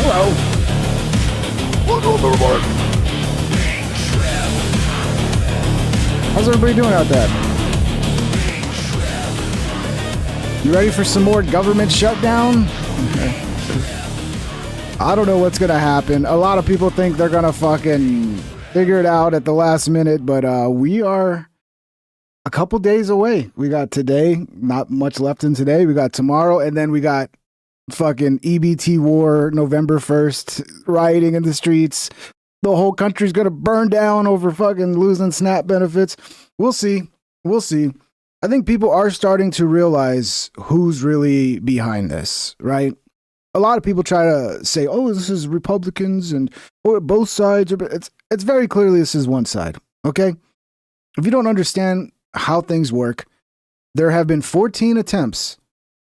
Hello. Welcome, everybody. How's everybody doing out there? You ready for some more government shutdown? I don't know what's going to happen. A lot of people think they're going to fucking figure it out at the last minute, but we are a couple days away. We got today, not much left in today. We got tomorrow, and then we got fucking EBT war, November 1st, rioting in the streets. The whole country's going to burn down over fucking losing SNAP benefits. We'll see. We'll see. I think people are starting to realize who's really behind this, right? A lot of people try to say, oh, this is Republicans and both sides. It's very clearly this is one side, okay? If you don't understand how things work, there have been 14 attempts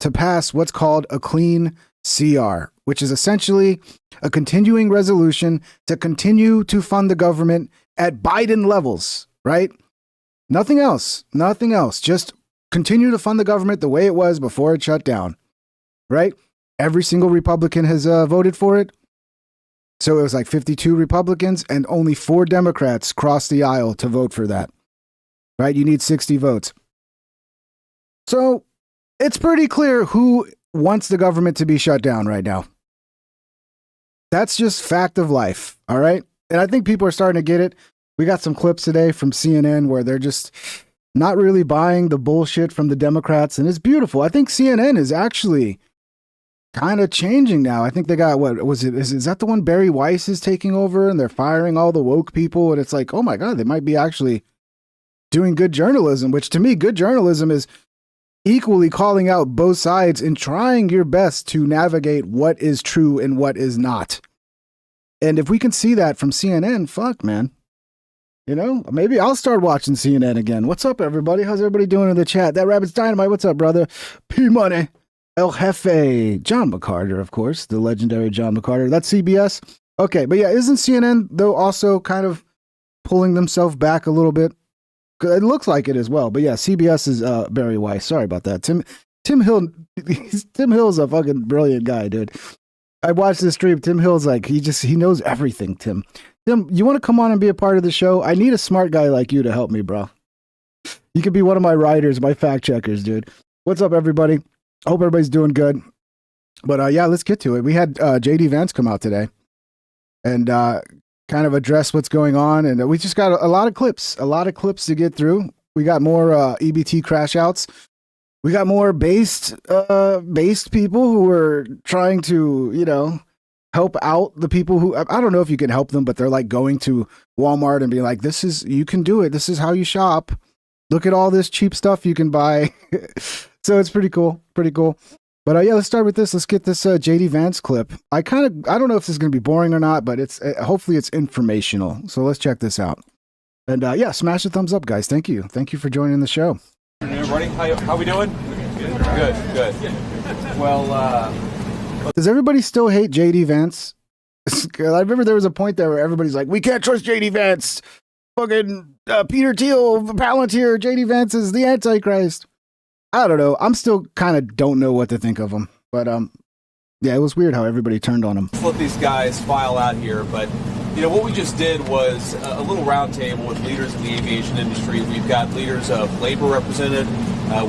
to pass what's called a clean CR, which is essentially a continuing resolution to continue to fund the government at Biden levels, right? Nothing else. Nothing else. Just continue to fund the government the way it was before it shut down, right? Every single Republican has voted for it. So it was like 52 Republicans and only 4 Democrats crossed the aisle to vote for that, right? You need 60 votes. So it's pretty clear who wants the government to be shut down right now. That's just fact of life, all right? And I think people are starting to get it. We got some clips today from CNN where they're just not really buying the bullshit from the Democrats, and it's beautiful. I think CNN is actually kind of changing now. I think they got, what was it? Is that the one Barry Weiss is taking over and they're firing all the woke people? And it's like, oh my God, they might be actually doing good journalism, which to me, good journalism is equally calling out both sides and trying your best to navigate what is true and what is not. And if we can see that from CNN, fuck, man. You know, maybe I'll start watching CNN again. What's up, everybody? How's everybody doing in the chat? That Rabbit's Dynamite. What's up, brother? P-Money. El Jefe. John McCarter, of course. The legendary John McCarter. That's CBS. Okay, but yeah, isn't CNN, though, also kind of pulling themselves back a little bit? It looks like it as well. But yeah, CBS is Barry Weiss. Sorry about that. Tim Hill. Tim Hill's a fucking brilliant guy, dude. I watched this stream. Tim Hill's like, he knows everything, Tim. Tim, you want to come on and be a part of the show? I need a smart guy like you to help me, bro. You could be one of my writers, my fact checkers, dude. What's up, everybody? Hope everybody's doing good. But yeah, let's get to it. We had JD Vance come out today and kind of address what's going on. And we just got a lot of clips to get through. We got more EBT crash outs. We got more based people who are trying to, you know, help out the people who, I don't know if you can help them, but they're like going to Walmart and being like, you can do it. This is how you shop. Look at all this cheap stuff you can buy. So it's pretty cool. But yeah, let's start with this. Let's get this JD Vance clip. I don't know if this is going to be boring or not, but it's hopefully it's informational. So let's check this out. And yeah, smash the thumbs up, guys. Thank you. Thank you for joining the show. Hey, everybody, how we doing? Good. Well, does everybody still hate JD Vance? I remember there was a point there where everybody's like, we can't trust JD Vance. Fucking Peter Thiel, Palantir, JD Vance is the Antichrist. I don't know. I'm still kind of don't know what to think of him. But yeah, it was weird how everybody turned on him. Let's let these guys file out here. But, you know, what we just did was a little roundtable with leaders of the aviation industry. We've got leaders of labor represented.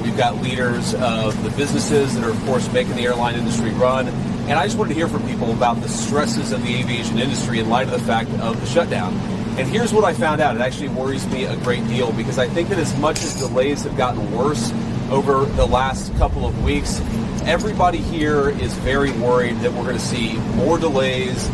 We've got leaders of the businesses that are, of course, making the airline industry run. And I just wanted to hear from people about the stresses of the aviation industry in light of the fact of the shutdown. And here's what I found out. It actually worries me a great deal because I think that as much as delays have gotten worse over the last couple of weeks, everybody here is very worried that we're going to see more delays,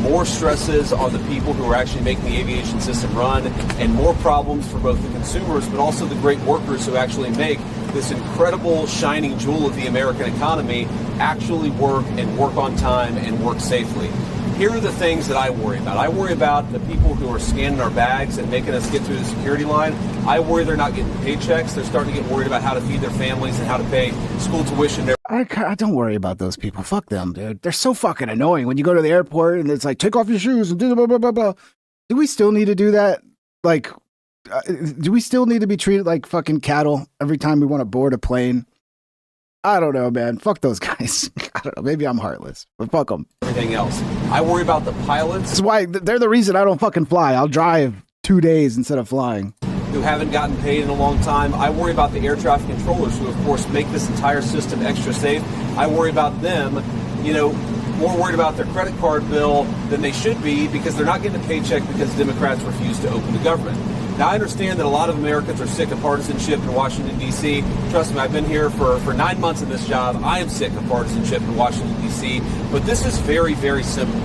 more stresses on the people who are actually making the aviation system run, and more problems for both the consumers but also the great workers who actually make this incredible shining jewel of the American economy actually work and work on time and work safely. Here are the things that I worry about. I worry about the people who are scanning our bags and making us get through the security line. I worry they're not getting paychecks. They're starting to get worried about how to feed their families and how to pay school tuition. I don't worry about those people. Fuck them, dude. They're so fucking annoying when you go to the airport and it's like, take off your shoes and do blah, blah, blah, blah. Do we still need to do that? Like, do we still need to be treated like fucking cattle every time we want to board a plane? I don't know, man. Fuck those guys. I don't know. Maybe I'm heartless, but fuck them. Everything else. I worry about the pilots. That's why they're the reason I don't fucking fly. I'll drive 2 days instead of flying. Who haven't gotten paid in a long time. I worry about the air traffic controllers who, of course, make this entire system extra safe. I worry about them, more worried about their credit card bill than they should be because they're not getting a paycheck because Democrats refuse to open the government. Now, I understand that a lot of Americans are sick of partisanship in Washington, D.C. Trust me, I've been here for 9 months in this job. I am sick of partisanship in Washington, D.C. But this is very, very simple.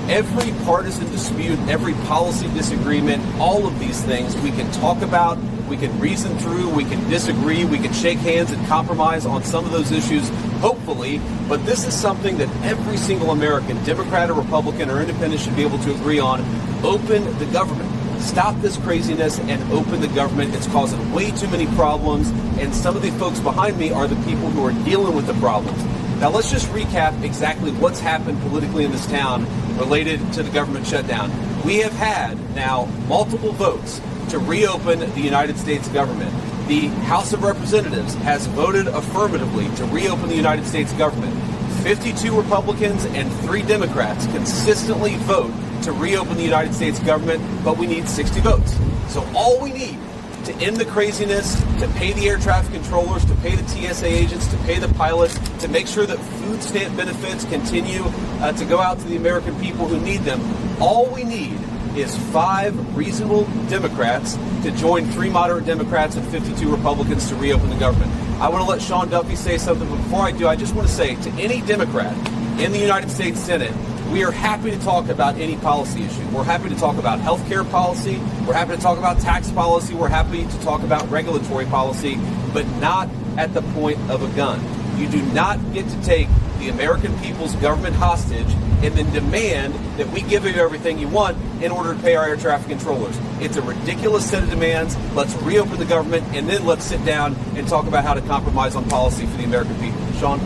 Every partisan dispute, every policy disagreement, all of these things we can talk about, we can reason through, we can disagree, we can shake hands and compromise on some of those issues, hopefully. But this is something that every single American, Democrat or Republican or Independent, should be able to agree on. Open the government. Stop this craziness and open the government. It's causing way too many problems, and some of the folks behind me are the people who are dealing with the problems. Now, let's just recap exactly what's happened politically in this town related to the government shutdown. We have had now multiple votes to reopen the United States government. The House of Representatives has voted affirmatively to reopen the United States government. 52 Republicans and 3 Democrats consistently vote to reopen the United States government, but we need 60 votes. So all we need to end the craziness, to pay the air traffic controllers, to pay the TSA agents, to pay the pilots, to make sure that food stamp benefits continue to go out to the American people who need them. All we need is 5 reasonable Democrats to join 3 moderate Democrats and 52 Republicans to reopen the government. I want to let Sean Duffy say something, but before I do, I just want to say to any Democrat in the United States Senate, we are happy to talk about any policy issue. We're happy to talk about health care policy. We're happy to talk about tax policy. We're happy to talk about regulatory policy, but not at the point of a gun. You do not get to take the American people's government hostage and then demand that we give you everything you want in order to pay our air traffic controllers. It's a ridiculous set of demands. Let's reopen the government, and then let's sit down and talk about how to compromise on policy for the American people. Sean?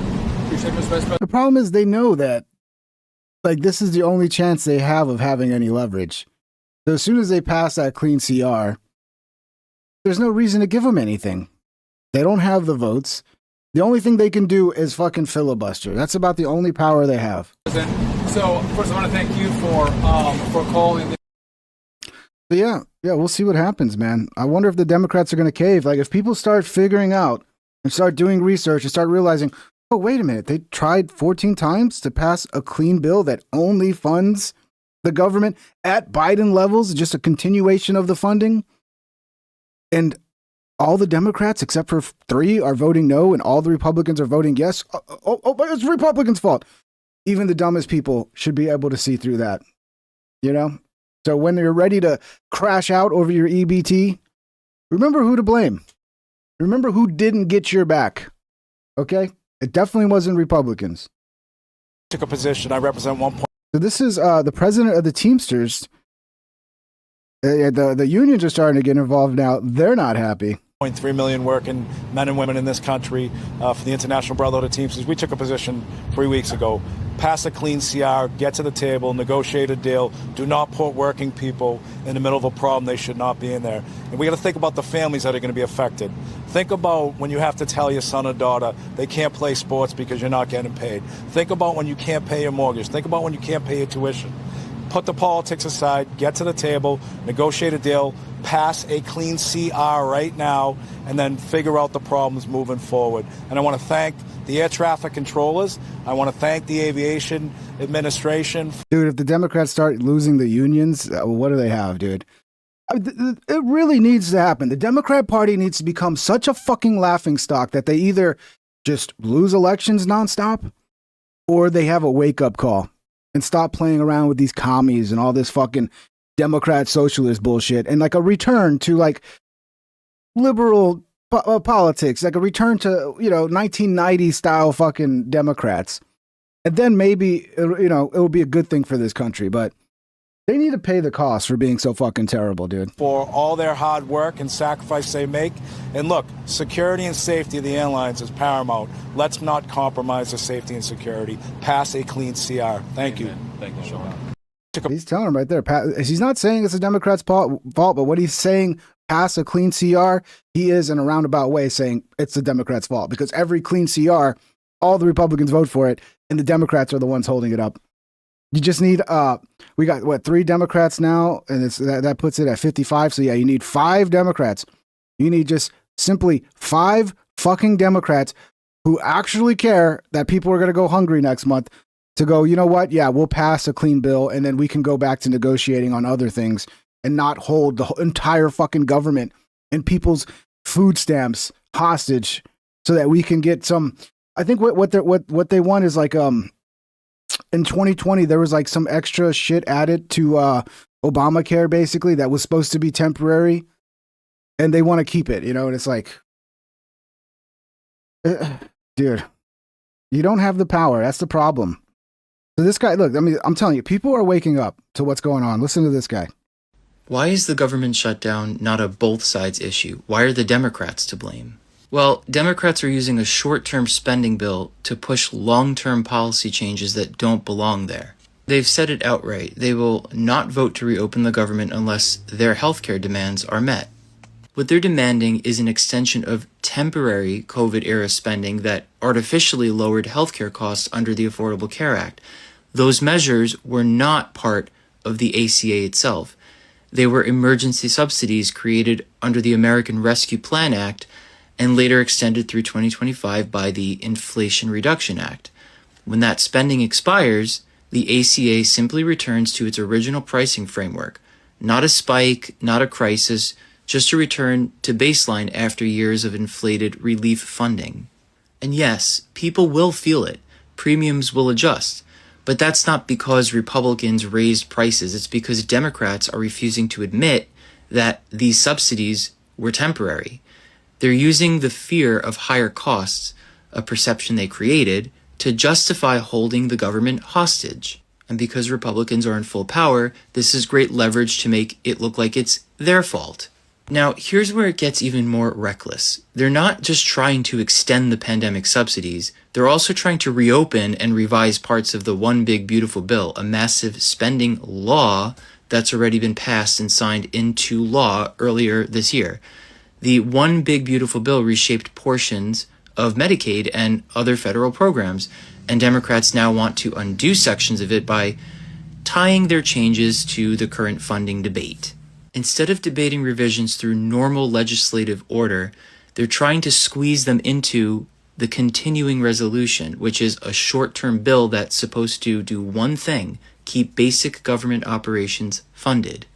Appreciate it, Mr. Vice President. The problem is they know that, this is the only chance they have of having any leverage. So as soon as they pass that clean CR, there's no reason to give them anything. They don't have the votes. The only thing they can do is fucking filibuster. That's about the only power they have. So first I want to thank you for calling. But yeah, we'll see what happens, man. I wonder if the Democrats are going to cave. If people start figuring out and start doing research and start realizing, oh, wait a minute, they tried 14 times to pass a clean bill that only funds the government at Biden levels, just a continuation of the funding. And all the Democrats, except for 3, are voting no, and all the Republicans are voting yes. But it's Republicans' fault. Even the dumbest people should be able to see through that, So when you're ready to crash out over your EBT, remember who to blame. Remember who didn't get your back, okay? It definitely wasn't Republicans. Took a position. I represent 1 point. So this is the president of the Teamsters. The unions are starting to get involved now. They're not happy. 3 million working men and women in this country for the International Brotherhood of Teamsters. We took a position 3 weeks ago. Pass a clean CR, get to the table, negotiate a deal. Do not put working people in the middle of a problem they should not be in there. And we got to think about the families that are going to be affected. Think about when you have to tell your son or daughter they can't play sports because you're not getting paid. Think about when you can't pay your mortgage. Think about when you can't pay your tuition. Put the politics aside, get to the table, negotiate a deal, pass a clean CR right now, and then figure out the problems moving forward. And I want to thank the air traffic controllers. I want to thank the aviation administration. Dude, if the Democrats start losing the unions, what do they have, dude? It really needs to happen. The Democrat Party needs to become such a fucking laughingstock that they either just lose elections nonstop or they have a wake-up call and stop playing around with these commies and all this fucking Democrat socialist bullshit, and a return to liberal politics, a return to 1990 style fucking Democrats, and then maybe it will be a good thing for this country. But they need to pay the cost for being so fucking terrible, dude. For all their hard work and sacrifice they make. And look, security and safety of the airlines is paramount. Let's not compromise the safety and security. Pass a clean CR. Thank you. Thank you, Sean. He's telling him right there. He's not saying it's the Democrats' fault, but what he's saying, pass a clean CR, he is in a roundabout way saying it's the Democrats' fault, because every clean CR all the Republicans vote for it, and the Democrats are the ones holding it up. You just need we got what 3 Democrats now, and that puts it at 55. So yeah, you need 5 Democrats. You need just simply 5 fucking Democrats who actually care that people are going to go hungry next month to go, you know what? Yeah, we'll pass a clean bill, and then we can go back to negotiating on other things and not hold the entire fucking government and people's food stamps hostage so that we can get some. I think what they want is like in 2020 there was like some extra shit added to Obamacare basically that was supposed to be temporary, and they want to keep it, and it's like, dude, you don't have the power. That's the problem. So this guy, look, I mean, I'm telling you, people are waking up to what's going on. Listen to this guy. Why is the government shutdown not a both sides issue? Why are the Democrats to blame? Well, Democrats are using a short-term spending bill to push long-term policy changes that don't belong there. They've said it outright. They will not vote to reopen the government unless their healthcare demands are met. What they're demanding is an extension of temporary COVID-era spending that artificially lowered healthcare costs under the Affordable Care Act. Those measures were not part of the ACA itself. They were emergency subsidies created under the American Rescue Plan Act and later extended through 2025 by the Inflation Reduction Act. When that spending expires, the ACA simply returns to its original pricing framework. Not a spike, not a crisis, just a return to baseline after years of inflated relief funding. And yes, people will feel it. Premiums will adjust. But that's not because Republicans raised prices. It's because Democrats are refusing to admit that these subsidies were temporary. They're using the fear of higher costs, a perception they created, to justify holding the government hostage. And because Republicans are in full power, this is great leverage to make it look like it's their fault. Now, here's where it gets even more reckless. They're not just trying to extend the pandemic subsidies, they're also trying to reopen and revise parts of the One Big Beautiful Bill, a massive spending law that's already been passed and signed into law earlier this year. The One Big Beautiful Bill reshaped portions of Medicaid and other federal programs, and Democrats now want to undo sections of it by tying their changes to the current funding debate. Instead of debating revisions through normal legislative order, they're trying to squeeze them into the continuing resolution, which is a short-term bill that's supposed to do one thing: keep basic government operations funded.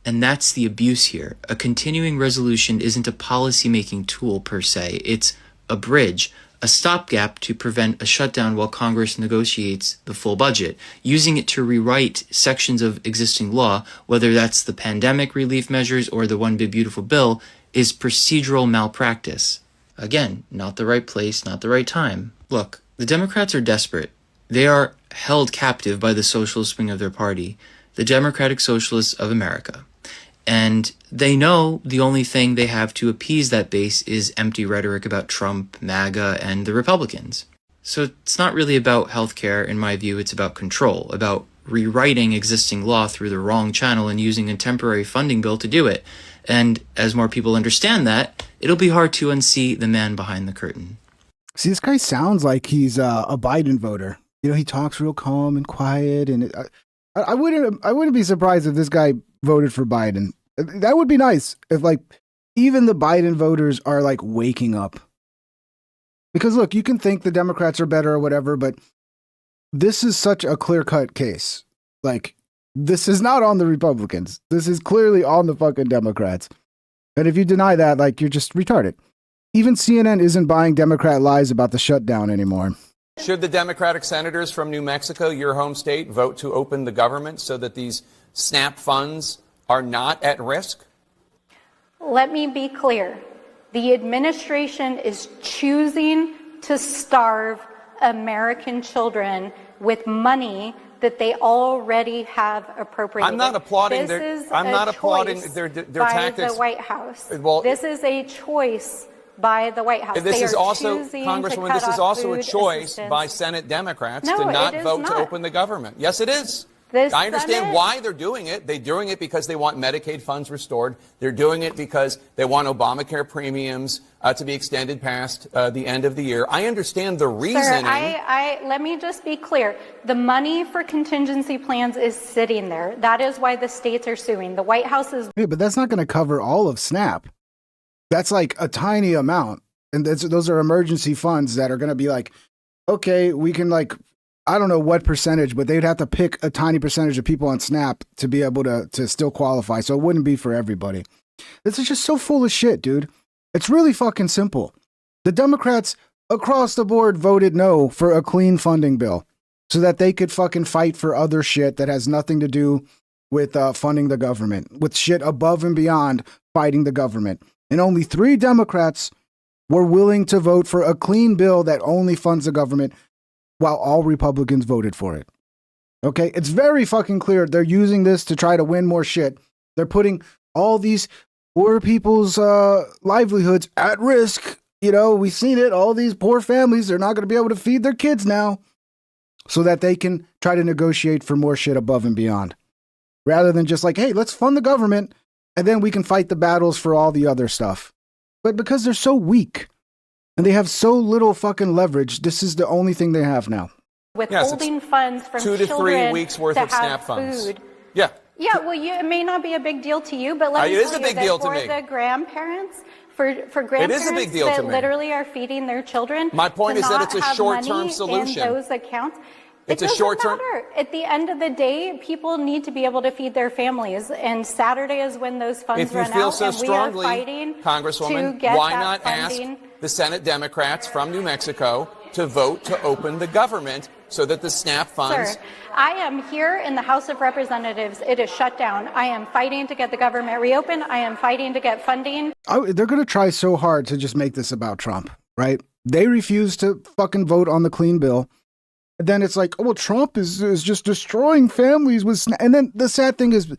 And that's the abuse here. A continuing resolution isn't a policy-making tool per se. It's a bridge, a stopgap to prevent a shutdown while Congress negotiates the full budget, using it to rewrite sections of existing law, whether that's the pandemic relief measures or the One Big Beautiful Bill, is procedural malpractice. Again, not the right place, not the right time. Look, the Democrats are desperate. They are held captive by the socialist wing of their party, the Democratic Socialists of America. And they know the only thing they have to appease that base is empty rhetoric about Trump, MAGA, and the Republicans. So it's not really about healthcare, in my view. It's about control, about rewriting existing law through the wrong channel and using a temporary funding bill to do it. And as more people understand that, it'll be hard to unsee the man behind the curtain. See, this guy sounds like he's a Biden voter. He talks real calm and quiet, and I wouldn't be surprised if this guy voted for Biden. That would be nice if, like, even the Biden voters are like waking up. Because look, you can think the Democrats are better or whatever, but this is such a clear-cut case. Like, this is not on the Republicans. This is clearly on the fucking Democrats. And if you deny that, like, you're just retarded. Even CNN isn't buying Democrat lies about the shutdown anymore. Should the Democratic senators from New Mexico, your home state, vote to open the government so that these SNAP funds are not at risk? Let me be clear. The administration is choosing to starve American children with money that they already have appropriated. I'm not applauding their tactics. By the White House. Well, this is a choice by the White House. This is also, Congresswoman, this is also a choice by Senate Democrats to not vote to open the government. Yes, it is. I understand why they're doing it. They're doing it because they want Medicaid funds restored. They're doing it because they want Obamacare premiums to be extended past the end of the year. I understand the reasoning. Sir, let me just be clear. The money for contingency plans is sitting there. That is why the states are suing. The White House is... Yeah, but that's not going to cover all of SNAP. That's like a tiny amount. And those are emergency funds that are going to be like, okay, we can like... I don't know what percentage, but they'd have to pick a tiny percentage of people on SNAP to be able to still qualify. So it wouldn't be for everybody. This is just so full of shit, dude. It's really fucking simple. The Democrats across the board voted no for a clean funding bill so that they could fucking fight for other shit that has nothing to do with funding the government, with shit above and beyond fighting the government. And only 3 Democrats were willing to vote for a clean bill that only funds the government, while all Republicans voted for it. Okay? It's very fucking clear they're using this to try to win more shit. They're putting all these poor people's livelihoods at risk. You know, we've seen it. All these poor families, they're not going to be able to feed their kids now so that they can try to negotiate for more shit above and beyond. Rather than just like, hey, let's fund the government and then we can fight the battles for all the other stuff. But because they're so weak, and they have so little fucking leverage, this is the only thing they have now. Withholding funds from 2 to 3 weeks worth of have SNAP funds. Food. Yeah. Yeah, well, it may not be a big deal to you, but let me it is tell a big you deal that to for me. the grandparents, for grandparents It is a big deal that to me. literally are feeding their children, My point is that not it's a have short-term money solution. in those accounts. It's it a short-term. matter. At the end of the day, people need to be able to feed their families, and Saturday is when those funds If you run feel out, so and strongly, we are fighting Congresswoman, to get why that not funding. ask the Senate Democrats from New Mexico to vote to open the government so that the SNAP funds... Sir, I am here in the House of Representatives. It is shut down. I am fighting to get the government reopened. I am fighting to get funding. They're going to try so hard to just make this about Trump, right? They refuse to fucking vote on the clean bill. Then it's like, oh, well, Trump is just destroying families with SNAP. And then the sad thing is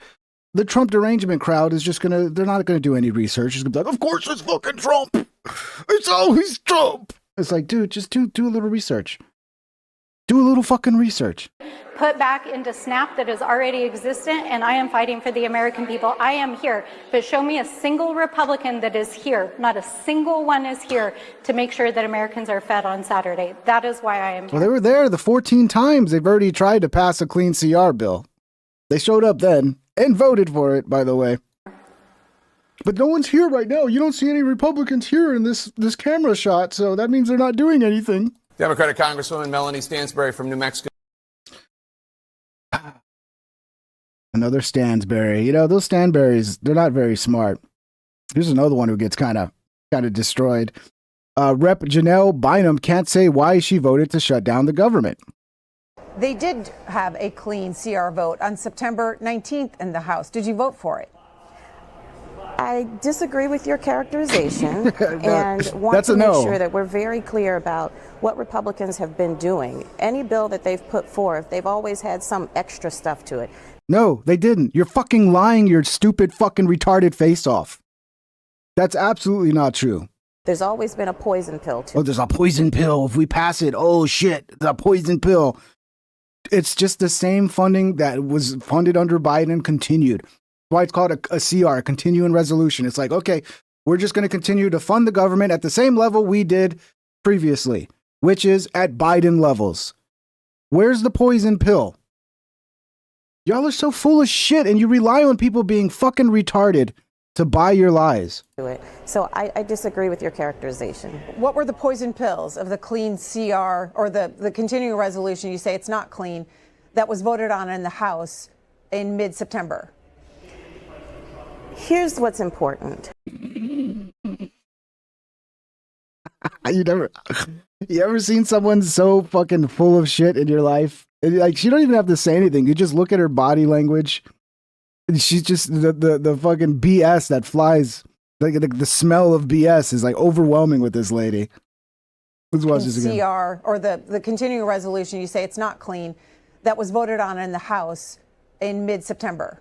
the Trump derangement crowd is just they're not going to do any research. It's going to be like, of course it's fucking Trump. It's always Trump. It's like, dude, just do a little research. Do a little fucking research. Put back into SNAP that is already existent, and I am fighting for the American people. I am here, but show me a single Republican that is here. Not a single one is here to make sure that Americans are fed on Saturday. That is why I am here. Well, they were there the 14 times they've already tried to pass a clean CR bill. They showed up then and voted for it, by the way. But no one's here right now. You don't see any Republicans here in this camera shot, so that means they're not doing anything. Democratic Congresswoman Melanie Stansbury from New Mexico. Another Stansbury. You know, those Stanberries, they're not very smart. Here's another one who gets kind of destroyed. Rep. Janelle Bynum can't say why she voted to shut down the government. They did have a clean CR vote on September 19th in the House. Did you vote for it? I disagree with your characterization and want to make sure that we're very clear about what Republicans have been doing. Any bill that they've put forth, they've always had some extra stuff to it. No, they didn't. You're fucking lying your stupid fucking retarded face off. That's absolutely not true. There's always been a poison pill to it. Oh, there's a poison pill. If we pass it, oh shit, the poison pill. It's just the same funding that was funded under Biden continued. Why it's called a CR, a continuing resolution. It's like, okay, we're just going to continue to fund the government at the same level we did previously, which is at Biden levels. Where's the poison pill? Y'all are so full of shit, and you rely on people being fucking retarded to buy your lies. So I disagree with your characterization. What were the poison pills of the clean CR or the continuing resolution? You say it's not clean, that was voted on in the House in mid-September. Here's what's important. You ever seen someone so fucking full of shit in your life? Like, she don't even have to say anything. You just look at her body language. And she's just the fucking BS that flies. Like the smell of BS is like overwhelming with this lady. Let's watch this again. CR or the continuing resolution, you say it's not clean, that was voted on in the House in mid-September.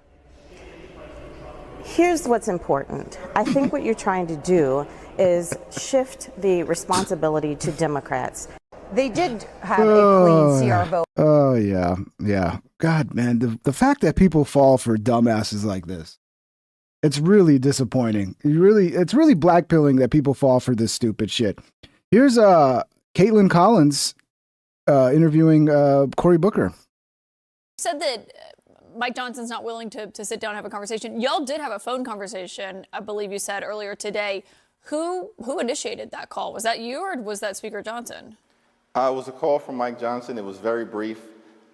Here's what's important. I think what you're trying to do is shift the responsibility to Democrats. They did have a clean CR vote. Oh, yeah. God, man, the fact that people fall for dumbasses like this, it's really disappointing. It's really blackpilling that people fall for this stupid shit. Here's Caitlin Collins interviewing Cory Booker. Said that Mike Johnson's not willing to sit down and have a conversation. Y'all did have a phone conversation, I believe you said earlier today. Who initiated that call? Was that you or was that Speaker Johnson? It was a call from Mike Johnson. It was very brief,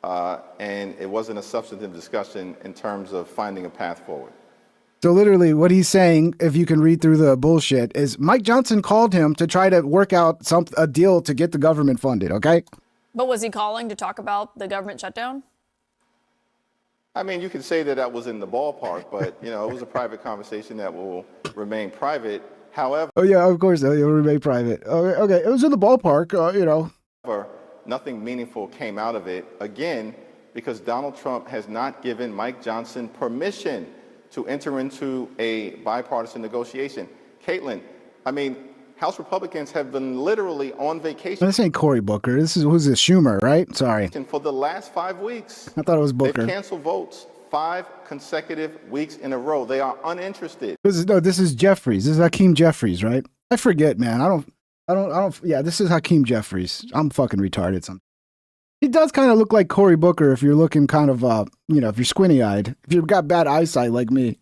and it wasn't a substantive discussion in terms of finding a path forward. So literally what he's saying, if you can read through the bullshit, is Mike Johnson called him to try to work out a deal to get the government funded, okay? But was he calling to talk about the government shutdown? I mean, you could say that was in the ballpark, but, you know, it was a private conversation that will remain private. However... Oh, yeah, of course, it'll remain private. Okay, it was in the ballpark, you know. However, nothing meaningful came out of it, again, because Donald Trump has not given Mike Johnson permission to enter into a bipartisan negotiation. Caitlin, I mean, House Republicans have been literally on vacation. This ain't Cory Booker. Who's this, Schumer, right? Sorry. For the last 5 weeks. I thought it was Booker. They've canceled votes 5 consecutive weeks in a row. They are uninterested. This is Jeffries. This is Hakeem Jeffries, right? I forget, man. I don't. Yeah, this is Hakeem Jeffries. I'm fucking retarded. He does kind of look like Cory Booker if you're looking kind of, if you're squinty-eyed. If you've got bad eyesight like me.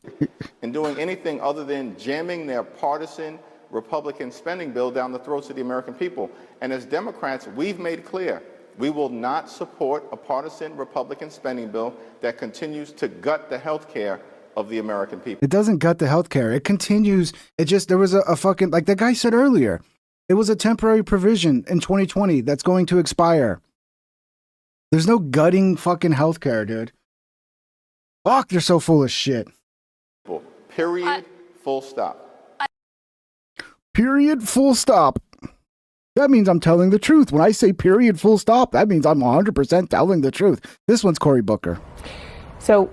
And doing anything other than jamming their partisan Republican spending bill down the throats of the American people. And as Democrats, we've made clear we will not support a partisan Republican spending bill that continues to gut the health care of the American people. It doesn't gut the health care. It continues. There was a fucking, like the guy said earlier, it was a temporary provision in 2020 that's going to expire. There's no gutting fucking healthcare, dude. Fuck, they're so full of shit. Period. Full stop. Period. Full stop. That means I'm telling the truth. When I say period, full stop, that means I'm 100% telling the truth. This one's Cory Booker. So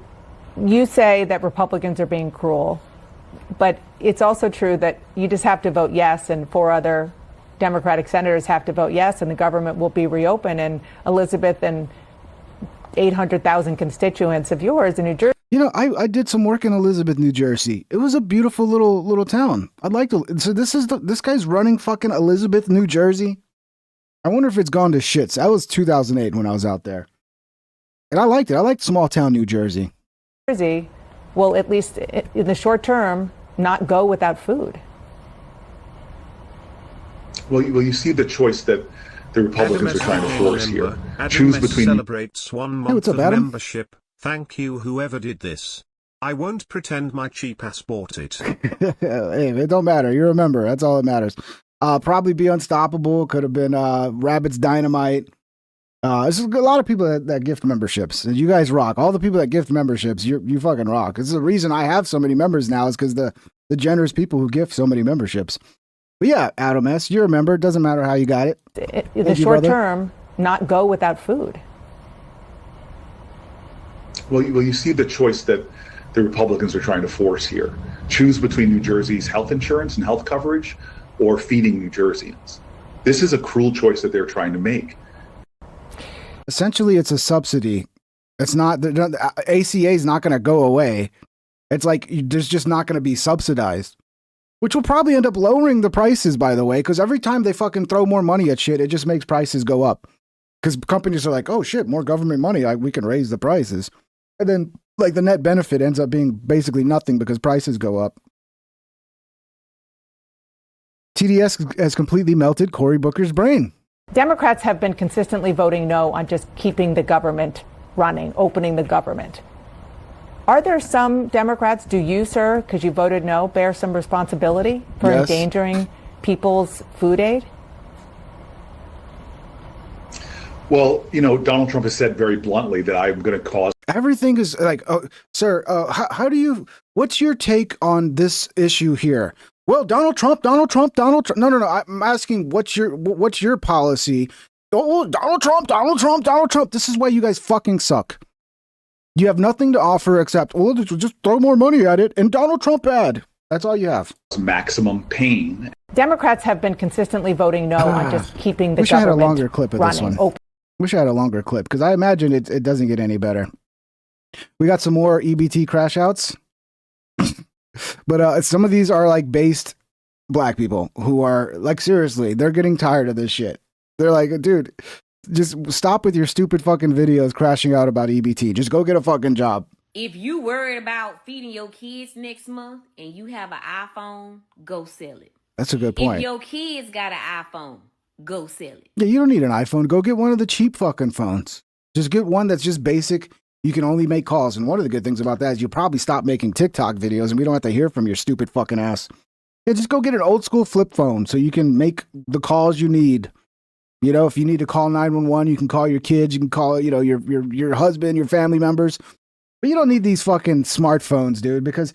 you say that Republicans are being cruel, but it's also true that you just have to vote yes, and 4 other Democratic senators have to vote yes, and the government will be reopened. And Elizabeth and 800,000 constituents of yours in New Jersey. You know, I did some work in Elizabeth, New Jersey. It was a beautiful little town. I'd like to. So this guy's running fucking Elizabeth, New Jersey. I wonder if it's gone to shits. That was 2008 when I was out there, and I liked it. I liked small town New Jersey. Jersey will, at least in the short term, not go without food. Well, you see the choice that the Republicans are trying to force here. Choose between... Celebrates 1 month of membership. Thank you, whoever did this. I won't pretend my cheap ass bought it. Hey, it don't matter. You're a member. That's all that matters. Probably be unstoppable. Could have been Rabbit's Dynamite. There's a lot of people that gift memberships. You guys rock. All the people that gift memberships, you fucking rock. This is the reason I have so many members now, is because the generous people who gift so many memberships. But yeah, Adam S., you're a member. It doesn't matter how you got it. In the short term, not go without food. Well, you see the choice that the Republicans are trying to force here. Choose between New Jersey's health insurance and health coverage or feeding New Jerseyans. This is a cruel choice that they're trying to make. Essentially, it's a subsidy. It's not, the ACA is not going to go away. It's like there's just not going to be subsidized, which will probably end up lowering the prices, by the way, because every time they fucking throw more money at shit, it just makes prices go up. Because companies are like, oh shit, more government money, we can raise the prices. And then like the net benefit ends up being basically nothing because prices go up. TDS has completely melted Cory Booker's brain. Democrats have been consistently voting no on just keeping the government running, opening the government. Are there some Democrats, do you, sir, because you voted no, bear some responsibility for endangering people's food aid? Well, Donald Trump has said very bluntly that I'm going to cause... Everything is like, sir, what's your take on this issue here? Well, Donald Trump. No. I'm asking what's your policy? Oh, Donald Trump. This is why you guys fucking suck. You have nothing to offer except, well, just throw more money at it and Donald Trump bad. That's all you have. Maximum pain. Democrats have been consistently voting no on just keeping the Wish I had a government longer clip of this one. Wish I had a longer clip because I imagine it doesn't get any better. We got some more EBT crash outs. But some of these are like based black people who are like, seriously, they're getting tired of this shit. They're like, dude, just stop with your stupid fucking videos crashing out about EBT. Just go get a fucking job. If you worried about feeding your kids next month and you have an iPhone, go sell it. That's a good point. If your kids got an iPhone, go sell it. Yeah, you don't need an iPhone. Go get one of the cheap fucking phones. Just get one that's just basic. You can only make calls. And one of the good things about that is you probably stop making TikTok videos and we don't have to hear from your stupid fucking ass. Yeah, just go get an old school flip phone so you can make the calls you need. You know, if you need to call 911, you can call your kids, you can call, you know, your husband, your family members. But you don't need these fucking smartphones, dude, because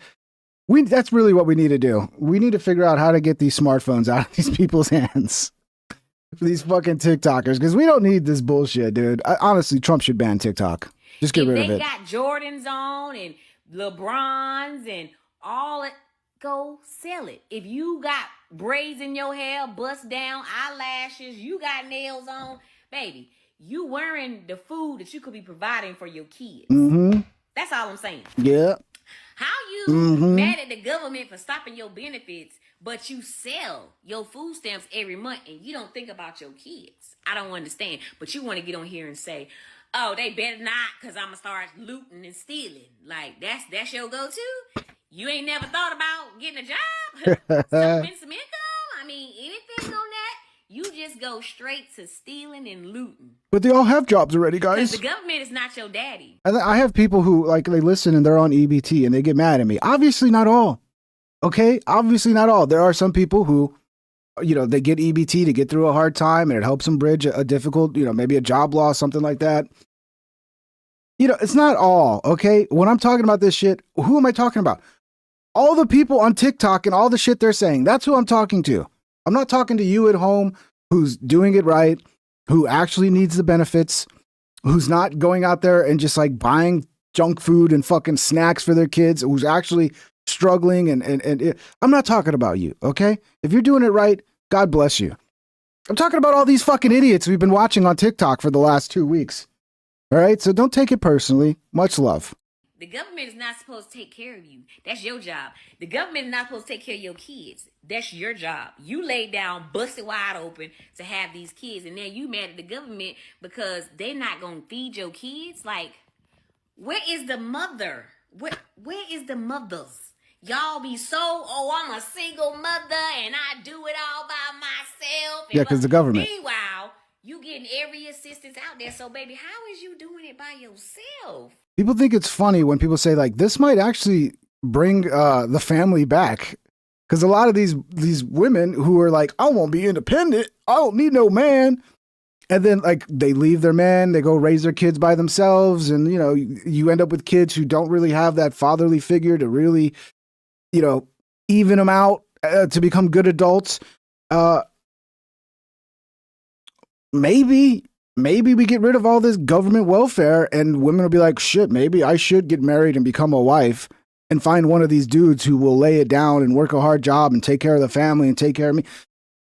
that's really what we need to do. We need to figure out how to get these smartphones out of these people's hands. For these fucking TikTokers, because we don't need this bullshit, dude. Honestly, Trump should ban TikTok. Just get rid of it. They got Jordans on and LeBrons and all it. Go sell it. If you got braids in your hair, bust down, eyelashes, you got nails on, baby, you wearing the food that you could be providing for your kids. Mm-hmm. That's all I'm saying. Yeah. How you mad at the government for stopping your benefits, but you sell your food stamps every month and you don't think about your kids? I don't understand. But you want to get on here and say, oh, they better not, because I'm going to start looting and stealing. Like, that's your go-to? You ain't never thought about getting a job? some income? I mean, anything on that? You just go straight to stealing and looting. But they all have jobs already, guys. Because the government is not your daddy. I have people who, like, they listen and they're on EBT and they get mad at me. Obviously not all. Okay? Obviously not all. There are some people who, you know, they get EBT to get through a hard time and it helps them bridge a difficult, you know, maybe a job loss, something like that. You know, it's not all, okay? When I'm talking about this shit, who am I talking about? All the people on TikTok and all the shit they're saying. That's who I'm talking to. I'm not talking to you at home who's doing it right, who actually needs the benefits, who's not going out there and just like buying junk food and fucking snacks for their kids, who's actually struggling. And I'm not talking about you, okay? If you're doing it right, God bless you. I'm talking about all these fucking idiots we've been watching on TikTok for the last 2 weeks. All right? So don't take it personally. Much love. The government is not supposed to take care of you. That's your job. The government is not supposed to take care of your kids. That's your job. You laid down, busted wide open to have these kids, and then you mad at the government because they're not going to feed your kids? Like, where is the mother? Where is the mothers? Y'all be so, oh, I'm a single mother, and I do it all by myself. Yeah, because the government. Meanwhile, you getting every assistance out there. So, baby, how is you doing it by yourself? People think it's funny when people say, like, this might actually bring the family back. Because a lot of these women who are like, I won't be independent. I don't need no man. And then, like, they leave their man. They go raise their kids by themselves. And, you know, you end up with kids who don't really have that fatherly figure to really, you know, even them out to become good adults. Maybe we get rid of all this government welfare and women will be like, shit, maybe I should get married and become a wife and find one of these dudes who will lay it down and work a hard job and take care of the family and take care of me.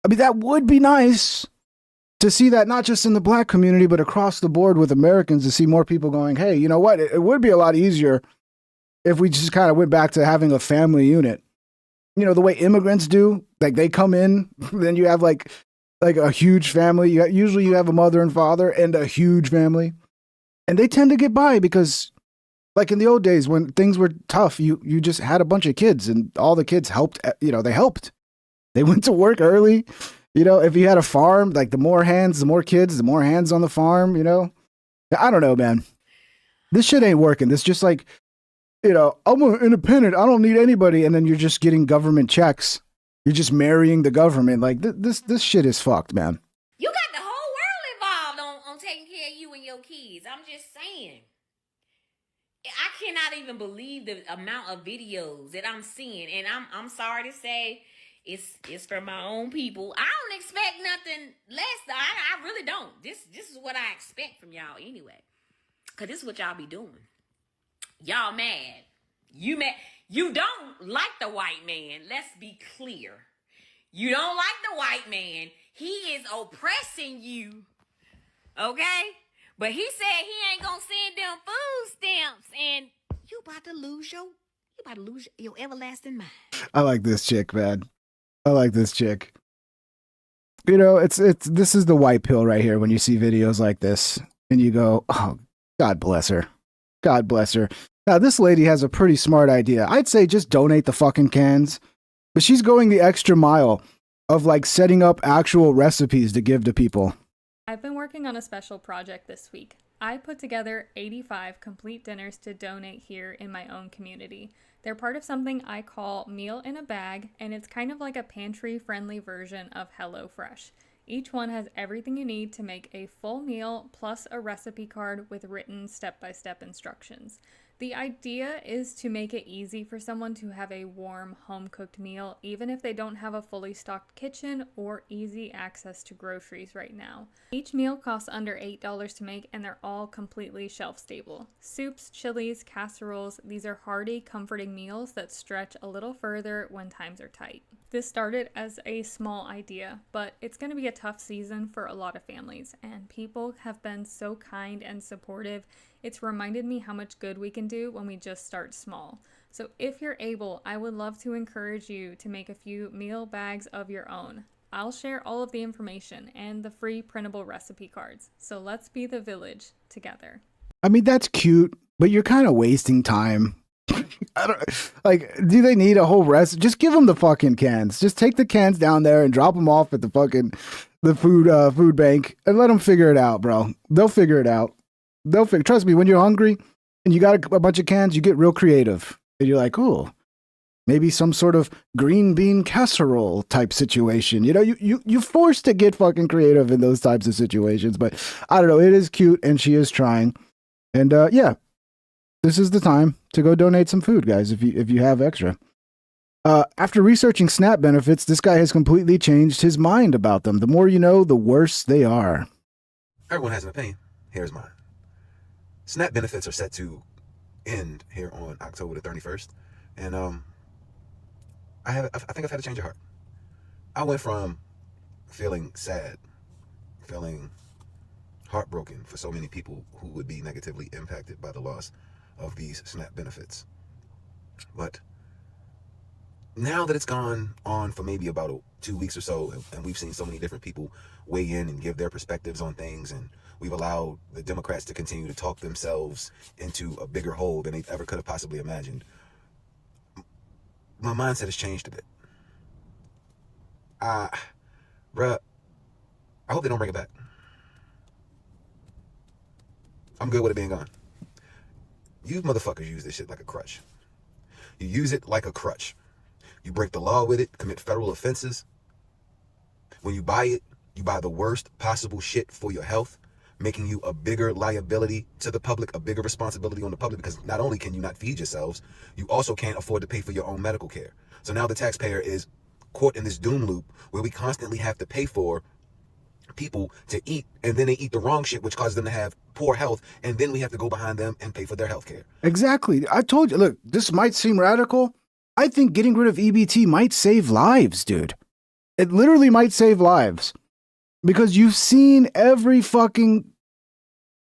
I mean, that would be nice to see that, not just in the black community, but across the board with Americans, to see more people going, hey, you know what? It would be a lot easier if we just kind of went back to having a family unit. You know, the way immigrants do, like they come in, then you have like a huge family. Usually you have a mother and father and a huge family. And they tend to get by because, like in the old days when things were tough, you just had a bunch of kids and all the kids helped, you know, they helped. They went to work early. You know, if you had a farm, like the more hands, the more kids, the more hands on the farm, you know. I don't know, man. This shit ain't working. This just like, you know, I'm independent. I don't need anybody. And then you're just getting government checks. You're just marrying the government. Like this shit is fucked, man. You got the whole world involved on taking care of you and your kids. I'm just saying. I cannot even believe the amount of videos that I'm seeing. And I'm sorry to say it's for my own people. I don't expect nothing less. I really don't. This is what I expect from y'all anyway. Because this is what y'all be doing. Y'all mad. You mad. You don't like the white man. Let's be clear. You don't like the white man. He is oppressing you. Okay? But he said he ain't gonna send them food stamps, and you about to lose your everlasting mind. I like this chick, man. I like this chick. You know, this is the white pill right here when you see videos like this and you go, oh, God bless her. God bless her. Now, this lady has a pretty smart idea. I'd say just donate the fucking cans, but she's going the extra mile of like setting up actual recipes to give to people. I've been working on a special project this week. I put together 85 complete dinners to donate here in my own community. They're part of something I call Meal in a Bag, and it's kind of like a pantry-friendly version of HelloFresh. Each one has everything you need to make a full meal, plus a recipe card with written step-by-step instructions. The idea is to make it easy for someone to have a warm, home-cooked meal, even if they don't have a fully stocked kitchen or easy access to groceries right now. Each meal costs under $8 to make, and they're all completely shelf-stable. Soups, chilies, casseroles, these are hearty, comforting meals that stretch a little further when times are tight. This started as a small idea, but it's going to be a tough season for a lot of families, and people have been so kind and supportive. It's reminded me how much good we can do when we just start small. So if you're able, I would love to encourage you to make a few meal bags of your own. I'll share all of the information and the free printable recipe cards. So let's be the village together. I mean, that's cute, but you're kind of wasting time. I don't like. Do they need a whole rest? Just give them the fucking cans. Just take the cans down there and drop them off at the food bank and let them figure it out, bro. They'll figure it out. Trust me. When you're hungry and you got a bunch of cans, you get real creative and you're like, oh, maybe some sort of green bean casserole type situation. You know, you're forced to get fucking creative in those types of situations. But I don't know. It is cute and she is trying. And yeah. This is the time to go donate some food, guys, if you have extra. After researching SNAP benefits, this guy has completely changed his mind about them. The more you know, the worse they are. Everyone has an opinion. Here's mine. SNAP benefits are set to end here on October the 31st. And I think I've had a change of heart. I went from feeling sad, feeling heartbroken for so many people who would be negatively impacted by the loss of these SNAP benefits. But now that it's gone on for maybe about 2 weeks or so, and we've seen so many different people weigh in and give their perspectives on things, and we've allowed the Democrats to continue to talk themselves into a bigger hole than they ever could have possibly imagined, my mindset has changed a bit. Bruh, I hope they don't bring it back. I'm good with it being gone. You motherfuckers use this shit like a crutch. You use it like a crutch. You break the law with it, commit federal offenses. When you buy it, you buy the worst possible shit for your health, making you a bigger liability to the public, a bigger responsibility on the public, because not only can you not feed yourselves, you also can't afford to pay for your own medical care. So now the taxpayer is caught in this doom loop where we constantly have to pay for people to eat, and then they eat the wrong shit, which causes them to have poor health, and then we have to go behind them and pay for their health care. Exactly. I told you, look, this might seem radical. I think getting rid of EBT might save lives, dude. It literally might save lives. Because you've seen every fucking,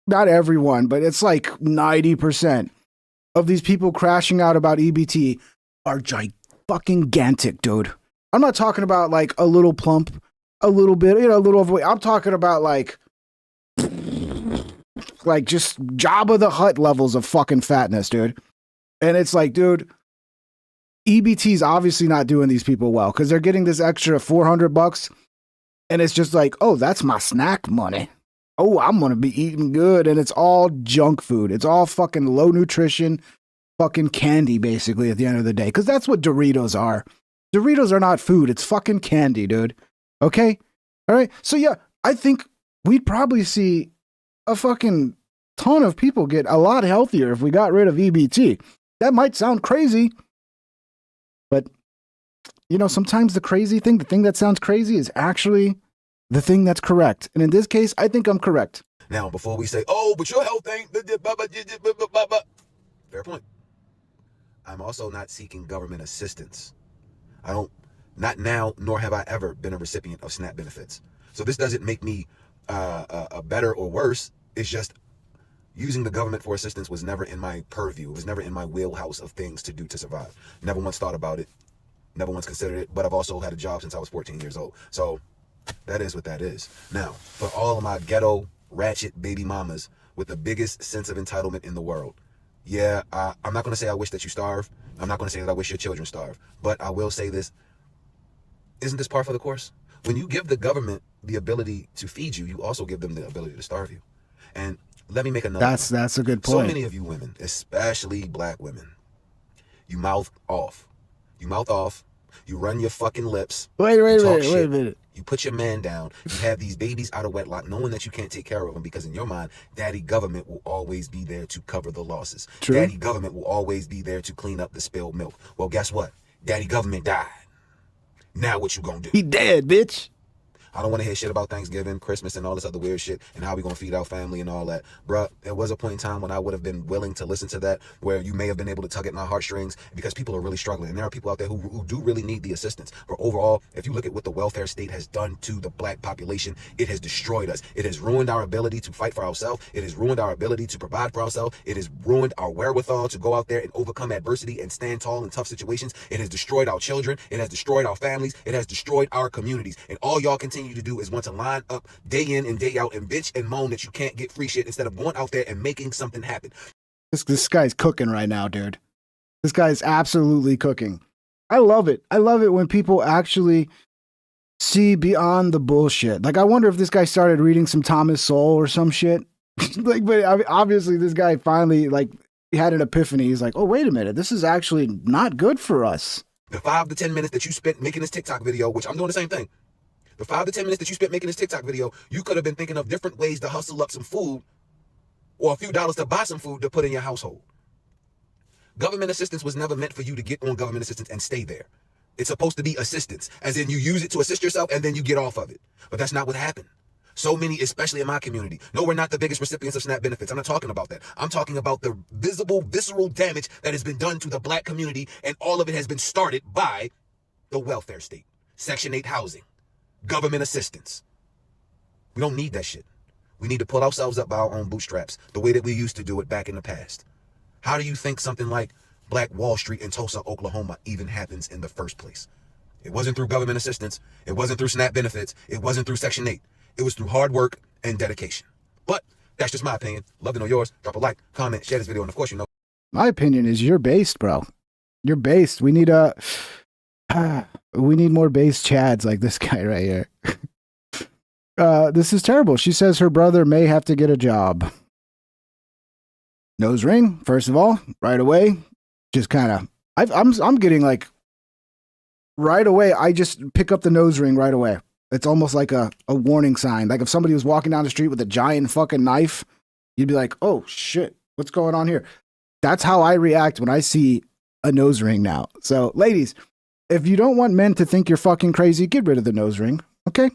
not everyone, but it's like 90% of these people crashing out about EBT are gigantic, dude. I'm not talking about like a little plump, a little bit, a little overweight. I'm talking about like just Jabba the Hutt levels of fucking fatness, dude. And it's like, dude, EBT's obviously not doing these people well because they're getting this extra $400, and it's just like, oh, that's my snack money. Oh, I'm gonna be eating good, and it's all junk food. It's all fucking low nutrition, fucking candy, basically, at the end of the day, because that's what Doritos are. Doritos are not food. It's fucking candy, dude. Okay? All right? So, yeah, I think we'd probably see a fucking ton of people get a lot healthier if we got rid of EBT. That might sound crazy, but, sometimes the thing that sounds crazy is actually the thing that's correct. And in this case, I think I'm correct. Now, before we say, oh, but your health ain't... Fair point. I'm also not seeking government assistance. Not now, nor have I ever been a recipient of SNAP benefits. So this doesn't make me a better or worse. It's just, Using the government for assistance was never in my purview. It was never in my wheelhouse of things to do to survive. Never once thought about it. Never once considered it. But I've also had a job since I was 14 years old. So that is what that is. Now, for all of my ghetto, ratchet baby mamas with the biggest sense of entitlement in the world, yeah, I'm not going to say I wish that you starve. I'm not going to say that I wish your children starve. But I will say this. Isn't this par for the course? When you give the government the ability to feed you, you also give them the ability to starve you. And let me make another point. That's a good point. So many of you women, especially black women, you mouth off. You mouth off. You run your fucking lips. Wait a minute. You put your man down. You have these babies out of wedlock, knowing that you can't take care of them because in your mind, daddy government will always be there to cover the losses. True. Daddy government will always be there to clean up the spilled milk. Well, guess what? Daddy government died. Now what you gonna do? He dead, bitch. I don't want to hear shit about Thanksgiving, Christmas, and all this other weird shit, and how we gonna feed our family and all that. Bruh, there was a point in time when I would have been willing to listen to that, where you may have been able to tug at my heartstrings, because people are really struggling, and there are people out there who do really need the assistance. But overall, if you look at what the welfare state has done to the black population, it has destroyed us. It has ruined our ability to fight for ourselves. It has ruined our ability to provide for ourselves. It has ruined our wherewithal to go out there and overcome adversity and stand tall in tough situations. It has destroyed our children. It has destroyed our families. It has destroyed our communities. And all y'all continue to do is want to line up day in and day out and bitch and moan that you can't get free shit instead of going out there and making something happen. This guy's cooking right now, dude. This guy's absolutely cooking. I love it. I love it when people actually see beyond the bullshit. Like, I wonder if this guy started reading some Thomas Sowell or some shit. Like, but I mean, obviously this guy finally, like, he had an epiphany. He's like, oh, wait a minute. This is actually not good for us. The 5 to 10 minutes that you spent making this TikTok video, which I'm doing the same thing. The 5 to 10 minutes that you spent making this TikTok video, you could have been thinking of different ways to hustle up some food or a few dollars to buy some food to put in your household. Government assistance was never meant for you to get on government assistance and stay there. It's supposed to be assistance, as in you use it to assist yourself and then you get off of it. But that's not what happened. So many, especially in my community. No, we're not the biggest recipients of SNAP benefits. I'm not talking about that. I'm talking about the visible, visceral damage that has been done to the black community, and all of it has been started by the welfare state, Section 8 housing, government assistance. We don't need that shit. We need to pull ourselves up by our own bootstraps, the way that we used to do it back in the past. How do you think something like Black Wall Street in Tulsa, Oklahoma even happens in the first place? It wasn't through government assistance. It wasn't through SNAP benefits. It wasn't through Section 8. It was through hard work and dedication. But that's just my opinion. Love to know yours. Drop a like, comment, share this video, and of course, you know. My opinion is you're based, bro. You're based. We need more based chads like this guy right here. This is terrible. She says her brother may have to get a job. Nose ring, first of all, right away. Just kind of, I'm getting like, right away, I just pick up the nose ring right away. It's almost like a warning sign. Like if somebody was walking down the street with a giant fucking knife, you'd be like, oh shit, what's going on here? That's how I react when I see a nose ring now. So ladies, if you don't want men to think you're fucking crazy, get rid of the nose ring, okay?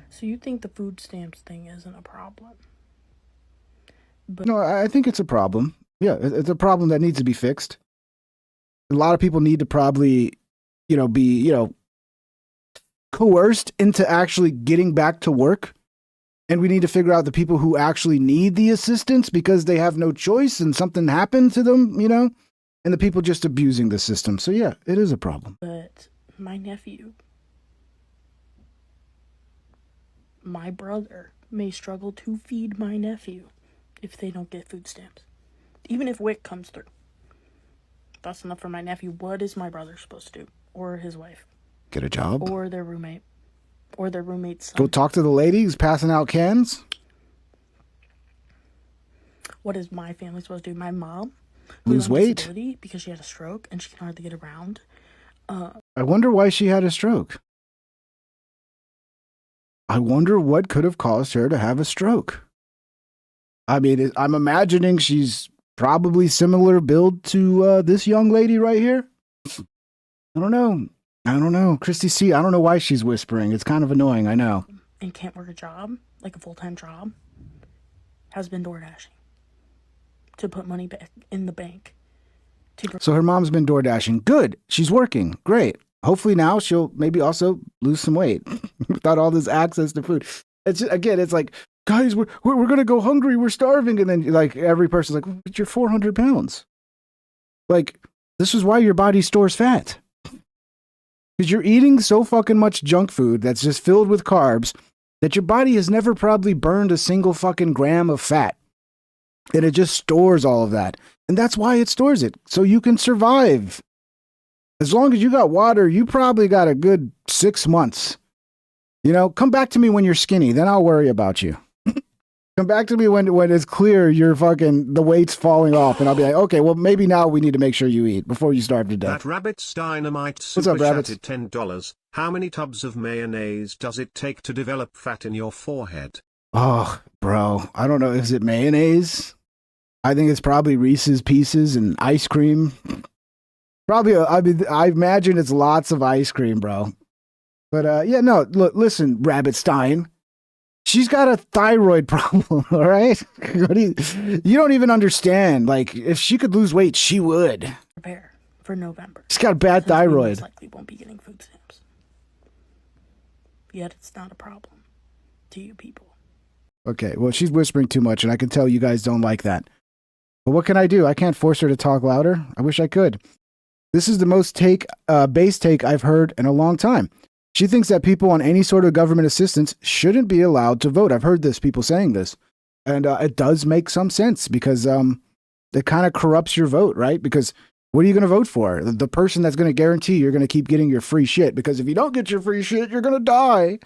So you think the food stamps thing isn't a problem? But no, I think it's a problem. Yeah, it's a problem that needs to be fixed. A lot of people need to probably, be, coerced into actually getting back to work. And we need to figure out the people who actually need the assistance because they have no choice and something happened to them, and the people just abusing the system. So yeah, it is a problem. But my nephew, my brother may struggle to feed my nephew if they don't get food stamps. Even if WIC comes through. That's enough for my nephew. What is my brother supposed to do? Or his wife? Get a job? Or their roommate? Or their roommate's son? Go talk to the lady who's passing out cans? What is my family supposed to do? My mom? Lose weight? Because she had a stroke and she can hardly get around. I wonder why she had a stroke. I wonder what could have caused her to have a stroke. I mean, I'm imagining she's probably similar build to this young lady right here. I don't know. Christy C, I don't know why she's whispering. It's kind of annoying, I know. And can't work a job, like a full-time job. Has been door dashing. To put money back in the bank. So her mom's been door dashing. Good. She's working. Great. Hopefully now she'll maybe also lose some weight without all this access to food. It's just, again, it's like guys, we're going to go hungry. We're starving. And then like every person's like, but you're 400 pounds. Like, this is why your body stores fat. Because you're eating so fucking much junk food that's just filled with carbs that your body has never probably burned a single fucking gram of fat. And it just stores all of that. And that's why it stores it. So you can survive. As long as you got water, you probably got a good 6 months. You know, come back to me when you're skinny. Then I'll worry about you. Come back to me when it's clear you're fucking, the weight's falling off. And I'll be like, okay, well, maybe now we need to make sure you eat before you starve to death. That Rabbit's Dynamite What's up, super Rabbits? chatted $10. How many tubs of mayonnaise does it take to develop fat in your forehead? Oh, bro. I don't know. Is it mayonnaise? I think it's probably Reese's Pieces and ice cream. Probably, I imagine it's lots of ice cream, bro. But yeah, no, look, listen, Rabbit Stein. She's got a thyroid problem, all right? You don't even understand. Like, if she could lose weight, she would. Prepare for November. She's got a bad thyroid. Most likely won't be getting food stamps. Yet it's not a problem to you people. Okay, well, she's whispering too much, and I can tell you guys don't like that. But what can I do? I can't force her to talk louder. I wish I could. This is the most base take I've heard in a long time. She thinks that people on any sort of government assistance shouldn't be allowed to vote. I've heard this, people saying this. And it does make some sense because it kind of corrupts your vote, right? Because what are you going to vote for? The person that's going to guarantee you're going to keep getting your free shit. Because if you don't get your free shit, you're going to die.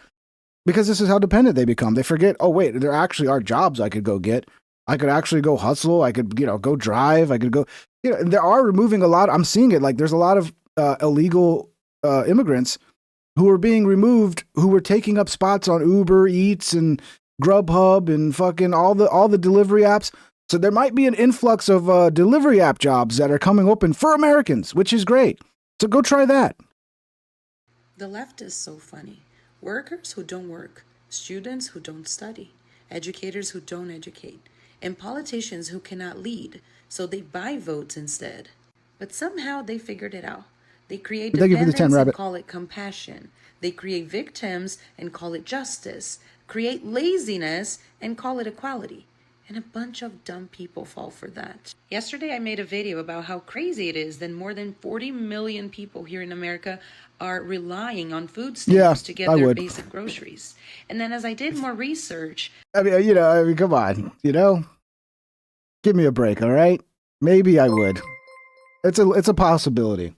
Because this is how dependent they become. They forget, oh, wait, there actually are jobs I could go get. I could actually go hustle. I could, go drive. I could go, they are removing a lot. I'm seeing it. Like there's a lot of illegal immigrants who are being removed, who were taking up spots on Uber Eats and Grubhub and fucking all the delivery apps. So there might be an influx of delivery app jobs that are coming open for Americans, which is great. So go try that. The left is so funny. Workers who don't work, students who don't study, educators who don't educate, and politicians who cannot lead, so they buy votes instead. But somehow they figured it out. They create dependence and call it compassion. They create victims and call it justice. Create laziness and call it equality. And a bunch of dumb people fall for that. Yesterday I made a video about how crazy it is that more than 40 million people here in America are relying on food stamps to get their basic groceries. And then as I did more research... I mean, come on, give me a break, all right? Maybe I would. It's a possibility.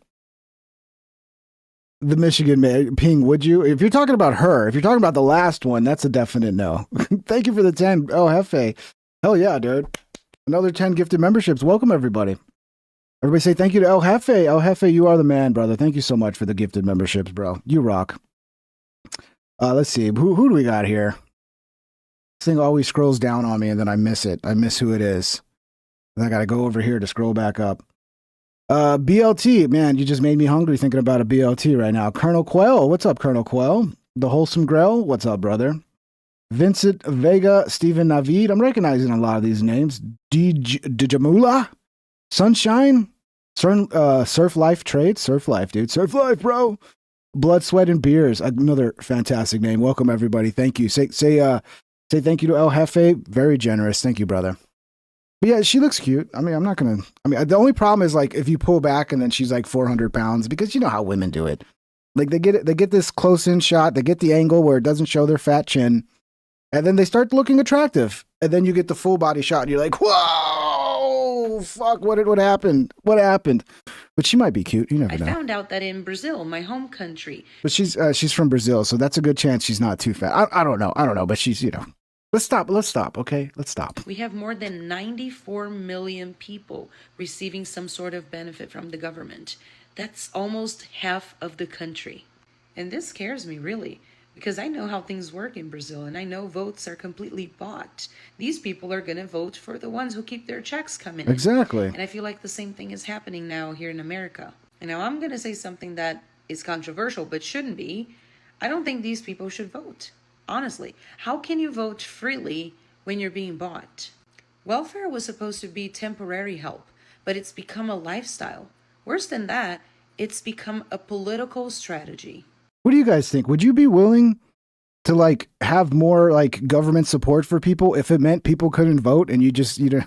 The Michigan Ping, would you? If you're talking about her, if you're talking about the last one, that's a definite no. Thank you for the 10. Oh, Hefe. Hell yeah, dude. Another 10 gifted memberships. Welcome, everybody. Everybody say thank you to El Jefe. El Jefe, you are the man, brother. Thank you so much for the gifted memberships, bro. You rock. Let's see. Who do we got here? This thing always scrolls down on me, and then I miss it. I miss who it is. And I got to go over here to scroll back up. BLT, man, you just made me hungry thinking about a BLT right now. Colonel Quell, what's up, Colonel Quell? The Wholesome Grell, what's up, brother? Vincent Vega, Stephen Navid, I'm recognizing a lot of these names. Dijamula, Sunshine, Surf Life Trade, Surf Life, dude. Surf Life, bro. Blood, Sweat, and Beers, another fantastic name. Welcome, everybody. Thank you. Say thank you to El Jefe. Very generous. Thank you, brother. But yeah, she looks cute. I mean, the only problem is like if you pull back and then she's like 400 pounds, because you know how women do it. Like they get this close in shot, they get the angle where it doesn't show their fat chin, and then they start looking attractive. And then you get the full body shot and you're like, whoa, fuck, what happened? What happened? But she might be cute. You never know. I found out that in Brazil, my home country. But she's from Brazil, so that's a good chance she's not too fat. I don't know, but she's, Let's stop, okay? Let's stop. We have more than 94 million people receiving some sort of benefit from the government. That's almost half of the country. And this scares me, really, because I know how things work in Brazil, and I know votes are completely bought. These people are going to vote for the ones who keep their checks coming in. Exactly. And I feel like the same thing is happening now here in America. And now I'm going to say something that is controversial, but shouldn't be. I don't think these people should vote. Honestly, how can you vote freely when you're being bought? Welfare was supposed to be temporary help, but it's become a lifestyle. Worse than that, it's become a political strategy. What do you guys think? Would you be willing to like have more like government support for people if it meant people couldn't vote and you know.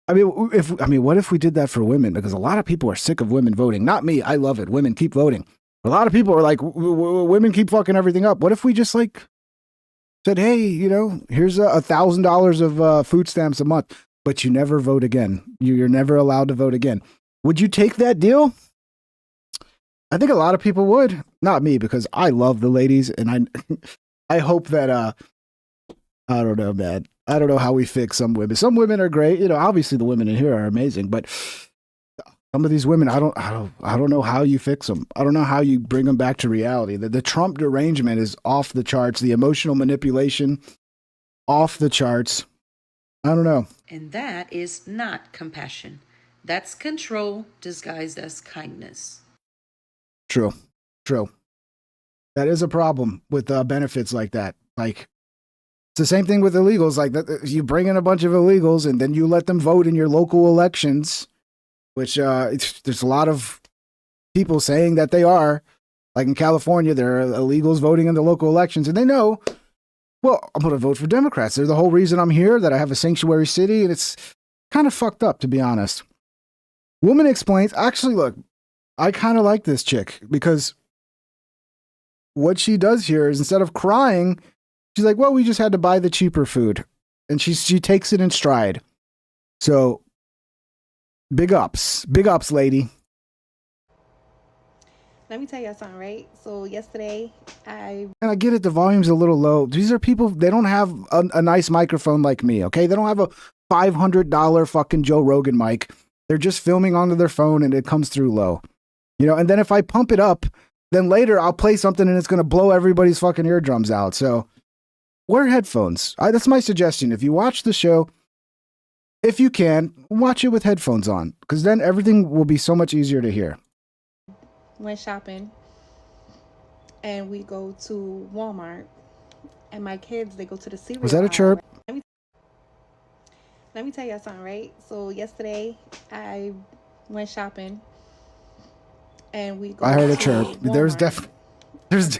I mean, what if we did that for women? Because a lot of people are sick of women voting. Not me. I love it. Women keep voting. A lot of people are like, women keep fucking everything up. What if we just like said, hey, you know, here's $1,000 of food stamps a month, but you never vote again. You're never allowed to vote again. Would you take that deal? I think a lot of people would. Not me, because I love the ladies, and I hope that I don't know, man. I don't know how we fix some women. Some women are great, you know. Obviously, the women in here are amazing, but some of these women, I don't know how you fix them. I don't know how you bring them back to reality. The Trump derangement is off the charts. The emotional manipulation, off the charts. I don't know. And that is not compassion. That's control disguised as kindness. True. That is a problem with benefits like that. Like, it's the same thing with illegals. Like, you bring in a bunch of illegals and then you let them vote in your local elections, which there's a lot of people saying that they are. Like in California, there are illegals voting in the local elections, and they know, well, I'm going to vote for Democrats. They're the whole reason I'm here, that I have a sanctuary city, and it's kind of fucked up, to be honest. Woman explains, actually, look, I kind of like this chick, because what she does here is, instead of crying, she's like, well, we just had to buy the cheaper food. And she takes it in stride. So, big ups, lady. Let me tell you something, right? So yesterday, And I get it, the volume's a little low. These are people, they don't have a nice microphone like me, okay? They don't have a $500 fucking Joe Rogan mic. They're just filming onto their phone and it comes through low. You know, and then if I pump it up, then later I'll play something and it's going to blow everybody's fucking eardrums out. So wear headphones. That's my suggestion. If you watch the show, if you can, watch it with headphones on, because then everything will be so much easier to hear. went shopping and we go to Walmart, and my kids, they go to the cereal Was that a aisle, chirp? right? Let me tell you something, right? So yesterday I went shopping and we go I heard a to chirp. Walmart. There's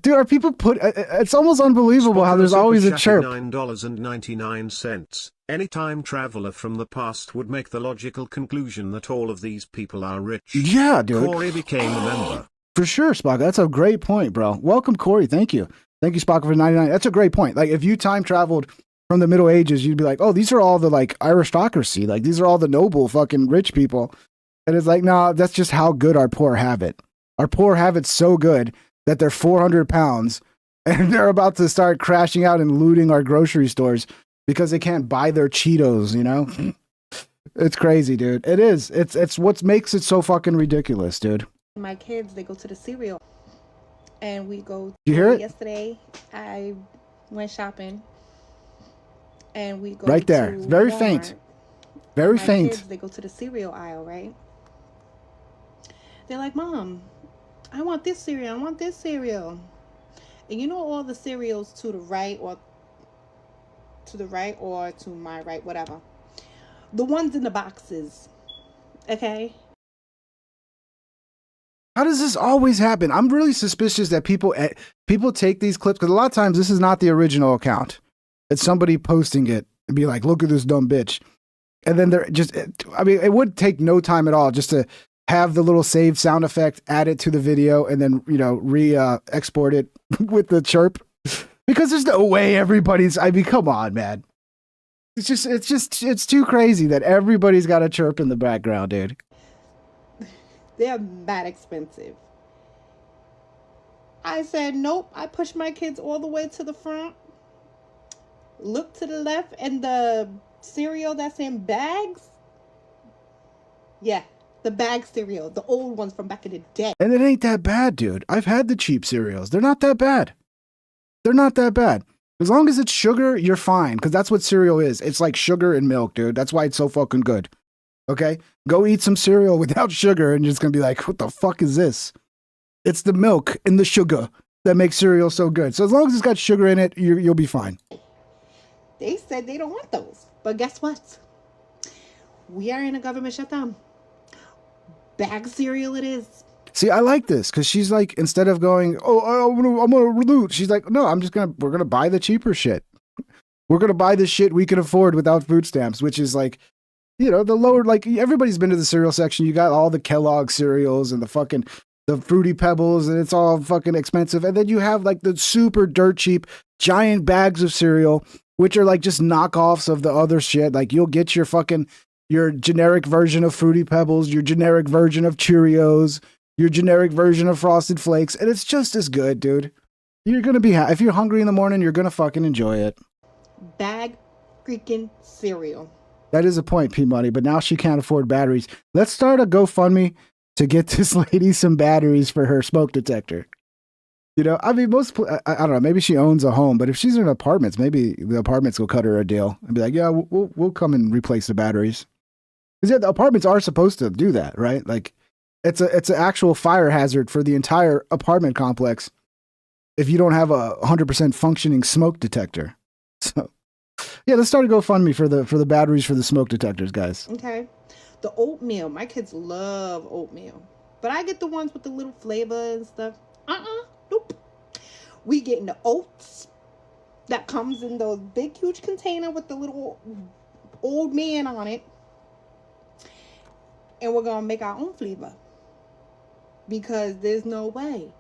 dude, are people it's almost unbelievable how there's always a chirp. $9.99. Any time traveler from the past would make the logical conclusion that all of these people are rich. Yeah, dude. Corey became a member. For sure, Spock. That's a great point, bro. Welcome, Corey. Thank you. Thank you, Spock, for 99. That's a great point. Like, if you time traveled from the Middle Ages, you'd be like, oh, these are all the, like, aristocracy. Like, these are all the noble fucking rich people. And it's like, nah, that's just how good our poor have it. Our poor have it so good that they're 400 pounds and they're about to start crashing out and looting our grocery stores because they can't buy their Cheetos, you know? It's crazy, dude. It is. It's what makes it so fucking ridiculous, dude. My kids, they go to the cereal, and we go. You hear it? Yesterday, I went shopping, and we go right there. to It's very Walmart. faint. Very My faint. Kids, they go to the cereal aisle, right? They're like, Mom, I want this cereal. I want this cereal. And you know all the cereals to the right or to my right, whatever. The ones in the boxes. Okay? How does this always happen? I'm really suspicious that people take these clips, because a lot of times this is not the original account. It's somebody posting it and be like, look at this dumb bitch. And then they're just, I mean, it would take no time at all just to have the little save sound effect, add it to the video, and then, you know, export it with the chirp. Because there's no way everybody's, I mean, come on, man. It's too crazy that everybody's got a chirp in the background, dude. They're that expensive. I said, nope. I pushed my kids all the way to the front. Look to the left, and the cereal that's in bags. Yeah, the bag cereal. The old ones from back in the day. And it ain't that bad, dude. I've had the cheap cereals. They're not that bad. They're not that bad. As long as it's sugar, you're fine. Because that's what cereal is. It's like sugar and milk, dude. That's why it's so fucking good. Okay? Go eat some cereal without sugar and you're just going to be like, what the fuck is this? It's the milk and the sugar that makes cereal so good. So as long as it's got sugar in it, you'll be fine. They said they don't want those. But guess what? We are in a government shutdown. Bag cereal it is. See, I like this because she's like, instead of going, oh, I'm gonna loot, she's like, no, we're gonna buy the cheaper shit. We're gonna buy the shit we can afford without food stamps, which is like, the lower, like everybody's been to the cereal section. You got all the Kellogg cereals and the Fruity Pebbles, and it's all fucking expensive. And then you have like the super dirt cheap giant bags of cereal, which are like just knockoffs of the other shit. Like you'll get your generic version of Fruity Pebbles, your generic version of Cheerios, your generic version of Frosted Flakes, and it's just as good, dude. You're gonna be if you're hungry in the morning, you're gonna fucking enjoy it. Bag freaking cereal. That is a point, P-Money, but now she can't afford batteries. Let's start a GoFundMe to get this lady some batteries for her smoke detector. I mean, I don't know, maybe she owns a home, but if she's in apartments, maybe the apartments will cut her a deal and be like, yeah, we'll come and replace the batteries. Because yeah, the apartments are supposed to do that, right? Like, it's an actual fire hazard for the entire apartment complex if you don't have a 100% functioning smoke detector. So, yeah, let's start a GoFundMe for the batteries for the smoke detectors, guys. Okay. The oatmeal. My kids love oatmeal. But I get the ones with the little flavor and stuff. Nope. We getting the oats that comes in those big, huge container with the little old man on it. And we're going to make our own flavor. Because there's no way.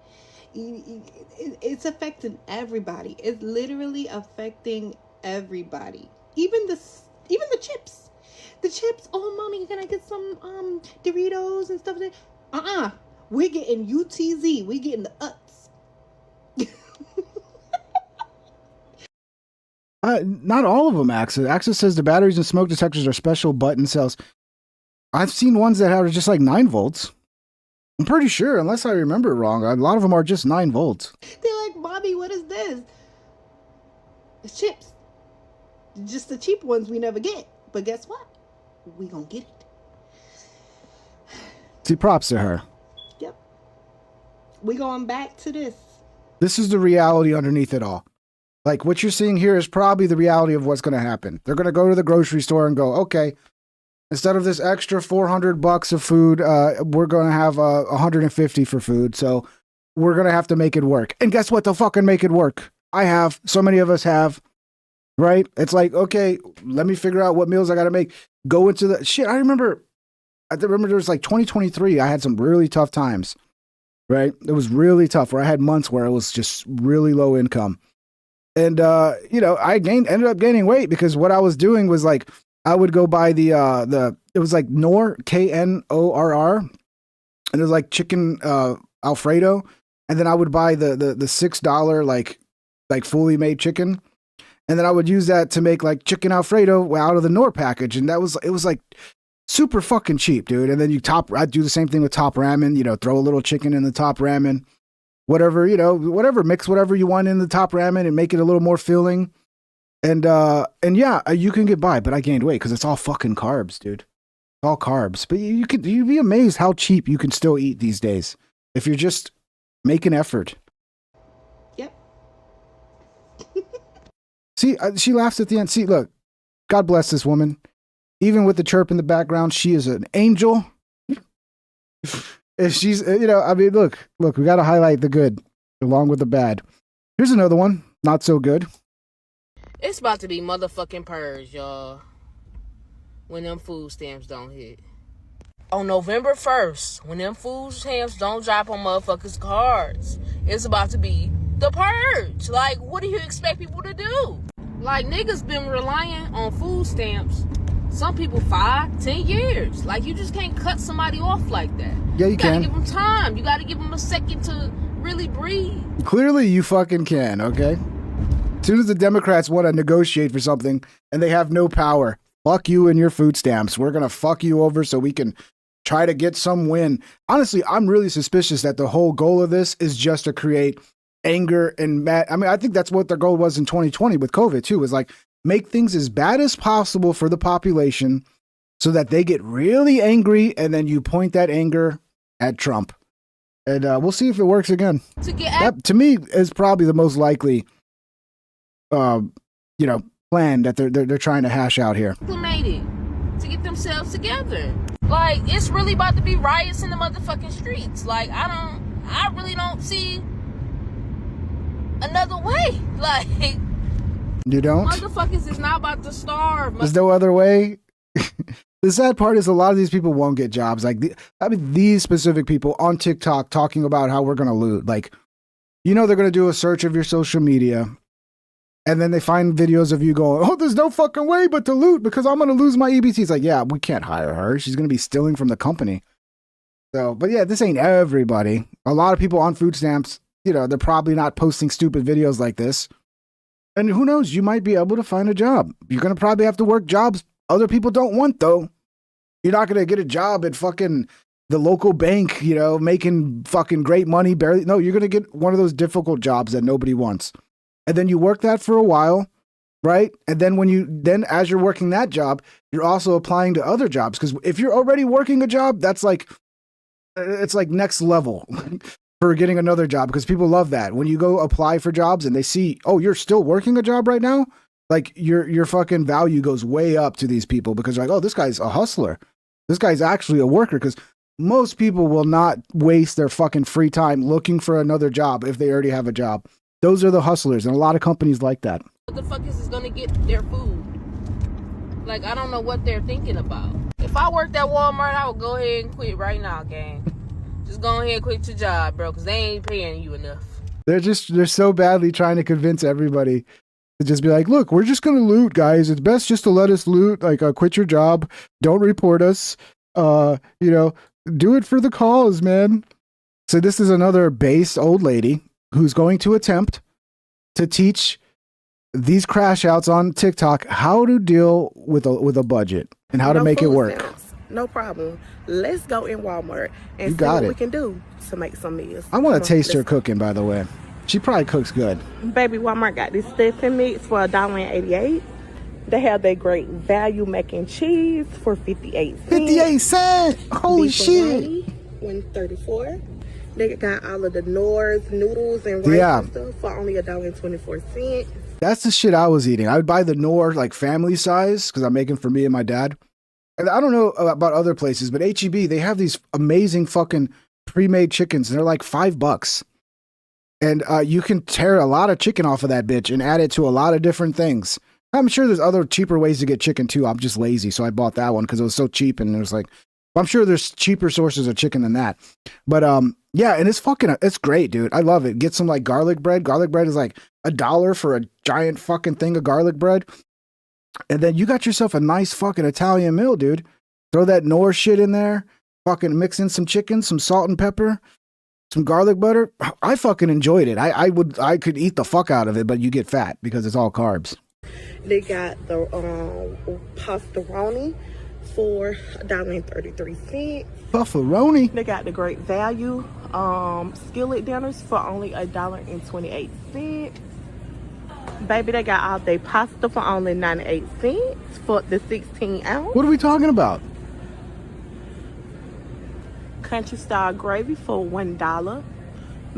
It's affecting everybody. It's literally affecting everybody. Even the chips. The chips. Oh, mommy, can I get some Doritos and stuff? We're getting UTZ. We're getting the Uts. Not all of them, Axis. Axis says the batteries and smoke detectors are special button cells. I've seen ones that are just like 9 volts. I'm pretty sure, unless I remember wrong, a lot of them are just 9 volts. They're like, Bobby, what is this? It's chips. Just the cheap ones we never get. But guess what? We gonna get it. See, props to her. Yep. We going back to this. This is the reality underneath it all. Like, what you're seeing here is probably the reality of what's going to happen. They're going to go to the grocery store and go, okay, instead of this extra $400 of food, we're going to have $150 for food. So we're going to have to make it work. And guess what? They'll fucking make it work. I have. So many of us have. Right? It's like, okay, let me figure out what meals I got to make. Go into the shit. I remember there was like 2023. I had some really tough times. Right? It was really tough where I had months where it was just really low income. And, I ended up gaining weight because what I was doing was like, I would go buy it was like Knorr, Knorr, and it was like chicken Alfredo. And then I would buy the $6 like fully made chicken. And then I would use that to make like chicken Alfredo out of the Knorr package. And it was like super fucking cheap, dude. And then I'd do the same thing with Top Ramen, throw a little chicken in the Top Ramen, whatever, mix whatever you want in the Top Ramen and make it a little more filling. And yeah, you can get by, but I gained weight because it's all fucking carbs, dude. All carbs. But you'd be amazed how cheap you can still eat these days if you're just making effort. Yep. See, she laughs at the end. See, look, God bless this woman. Even with the chirp in the background, she is an angel. If she's, look, we got to highlight the good along with the bad. Here's another one. Not so good. It's about to be motherfucking purge, y'all, when them food stamps don't hit. On November 1st, when them food stamps don't drop on motherfuckers' cards, it's about to be the purge. Like, what do you expect people to do? Like, niggas been relying on food stamps, some people 5-10 years. Like, you just can't cut somebody off like that. Yeah, you can. You gotta give them time. You gotta give them a second to really breathe. Clearly, you fucking can, okay? As soon as the Democrats want to negotiate for something and they have no power, fuck you and your food stamps. We're going to fuck you over so we can try to get some win. Honestly, I'm really suspicious that the whole goal of this is just to create anger and mad. I mean, I think that's what their goal was in 2020 with COVID too, was like make things as bad as possible for the population so that they get really angry and then you point that anger at Trump. And we'll see if it works again. That, to me, is probably the most likely plan that they're trying to hash out here. Acclimated to get them themselves together. Like, it's really about to be riots in the motherfucking streets. Like, I really don't see another way. Like, you don't? Motherfuckers is not about to starve. There's no other way. The sad part is a lot of these people won't get jobs. Like, these specific people on TikTok talking about how we're going to loot. Like, you know, they're going to do a search of your social media, and then they find videos of you going, oh, there's no fucking way but to loot because I'm going to lose my EBT. It's like, yeah, we can't hire her. She's going to be stealing from the company. So, but yeah, this ain't everybody. A lot of people on food stamps, you know, they're probably not posting stupid videos like this. And who knows, you might be able to find a job. You're going to probably have to work jobs other people don't want, though. You're not going to get a job at fucking the local bank, you know, making fucking great money, barely. No, you're going to get one of those difficult jobs that nobody wants. And then you work that for a while, right? And then as you're working that job, you're also applying to other jobs. Because if you're already working a job, that's like, it's like next level for getting another job, because people love that. When you go apply for jobs and they see, oh, you're still working a job right now, like your fucking value goes way up to these people because they're like, oh, this guy's a hustler. This guy's actually a worker, because most people will not waste their fucking free time looking for another job if they already have a job. Those are the hustlers, and a lot of companies like that. Motherfuckers is gonna get their food. Like, I don't know what they're thinking about. If I worked at Walmart, I would go ahead and quit right now, gang. Just go ahead and quit your job, bro, because they ain't paying you enough. They're so badly trying to convince everybody to just be like, look, we're just gonna loot, guys. It's best just to let us loot. Like, quit your job, don't report us. You know, do it for the cause, man. So this is another base old lady who's going to attempt to teach these crash outs on TikTok how to deal with a budget and how to make it work. Stamps. No problem. Let's go in Walmart and see what we can do to make some meals. I want to taste her cooking, by the way. She probably cooks good. Baby, Walmart got this stuffing mix for $1.88. They have their great value mac and cheese for 58 cents. 58 cents! Holy shit! $1.34. They got all of the Knorr's noodles and rice and stuff for only $1.24. That's the shit I was eating. I would buy the Knorr like family size because I'm making for me and my dad. And I don't know about other places, but H-E-B, they have these amazing fucking pre-made chickens. And they're like $5. And you can tear a lot of chicken off of that bitch and add it to a lot of different things. I'm sure there's other cheaper ways to get chicken too. I'm just lazy. So I bought that one because it was so cheap. And it was like, I'm sure there's cheaper sources of chicken than that. But yeah, and it's great, dude. I love it. Get some like garlic bread. Garlic bread is like $1 for a giant fucking thing of garlic bread. And then you got yourself a nice fucking Italian meal, dude. Throw that Knorr shit in there. Fucking mix in some chicken, some salt and pepper, some garlic butter. I fucking enjoyed it. I could eat the fuck out of it, but you get fat because it's all carbs. They got the pastaroni for $1.33. Buffaroni. They got the great value skillet dinners for only $1.28. Baby, they got all day pasta for only 98 cents for the 16 ounce. What are we talking about? Country style gravy for $1.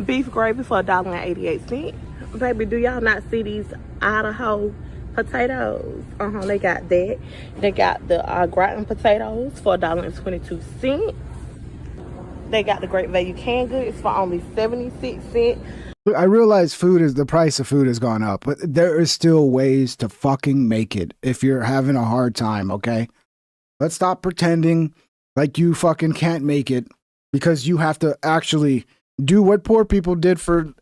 Beef gravy for $1.88. Baby, do y'all not see these Idaho potatoes? They got that. They got the gratin potatoes for $1.22. They got the great value canned goods for only 76 cents. Look, I realize the price of food has gone up, but there is still ways to fucking make it if you're having a hard time, okay? Let's stop pretending like you fucking can't make it because you have to actually do what poor people did for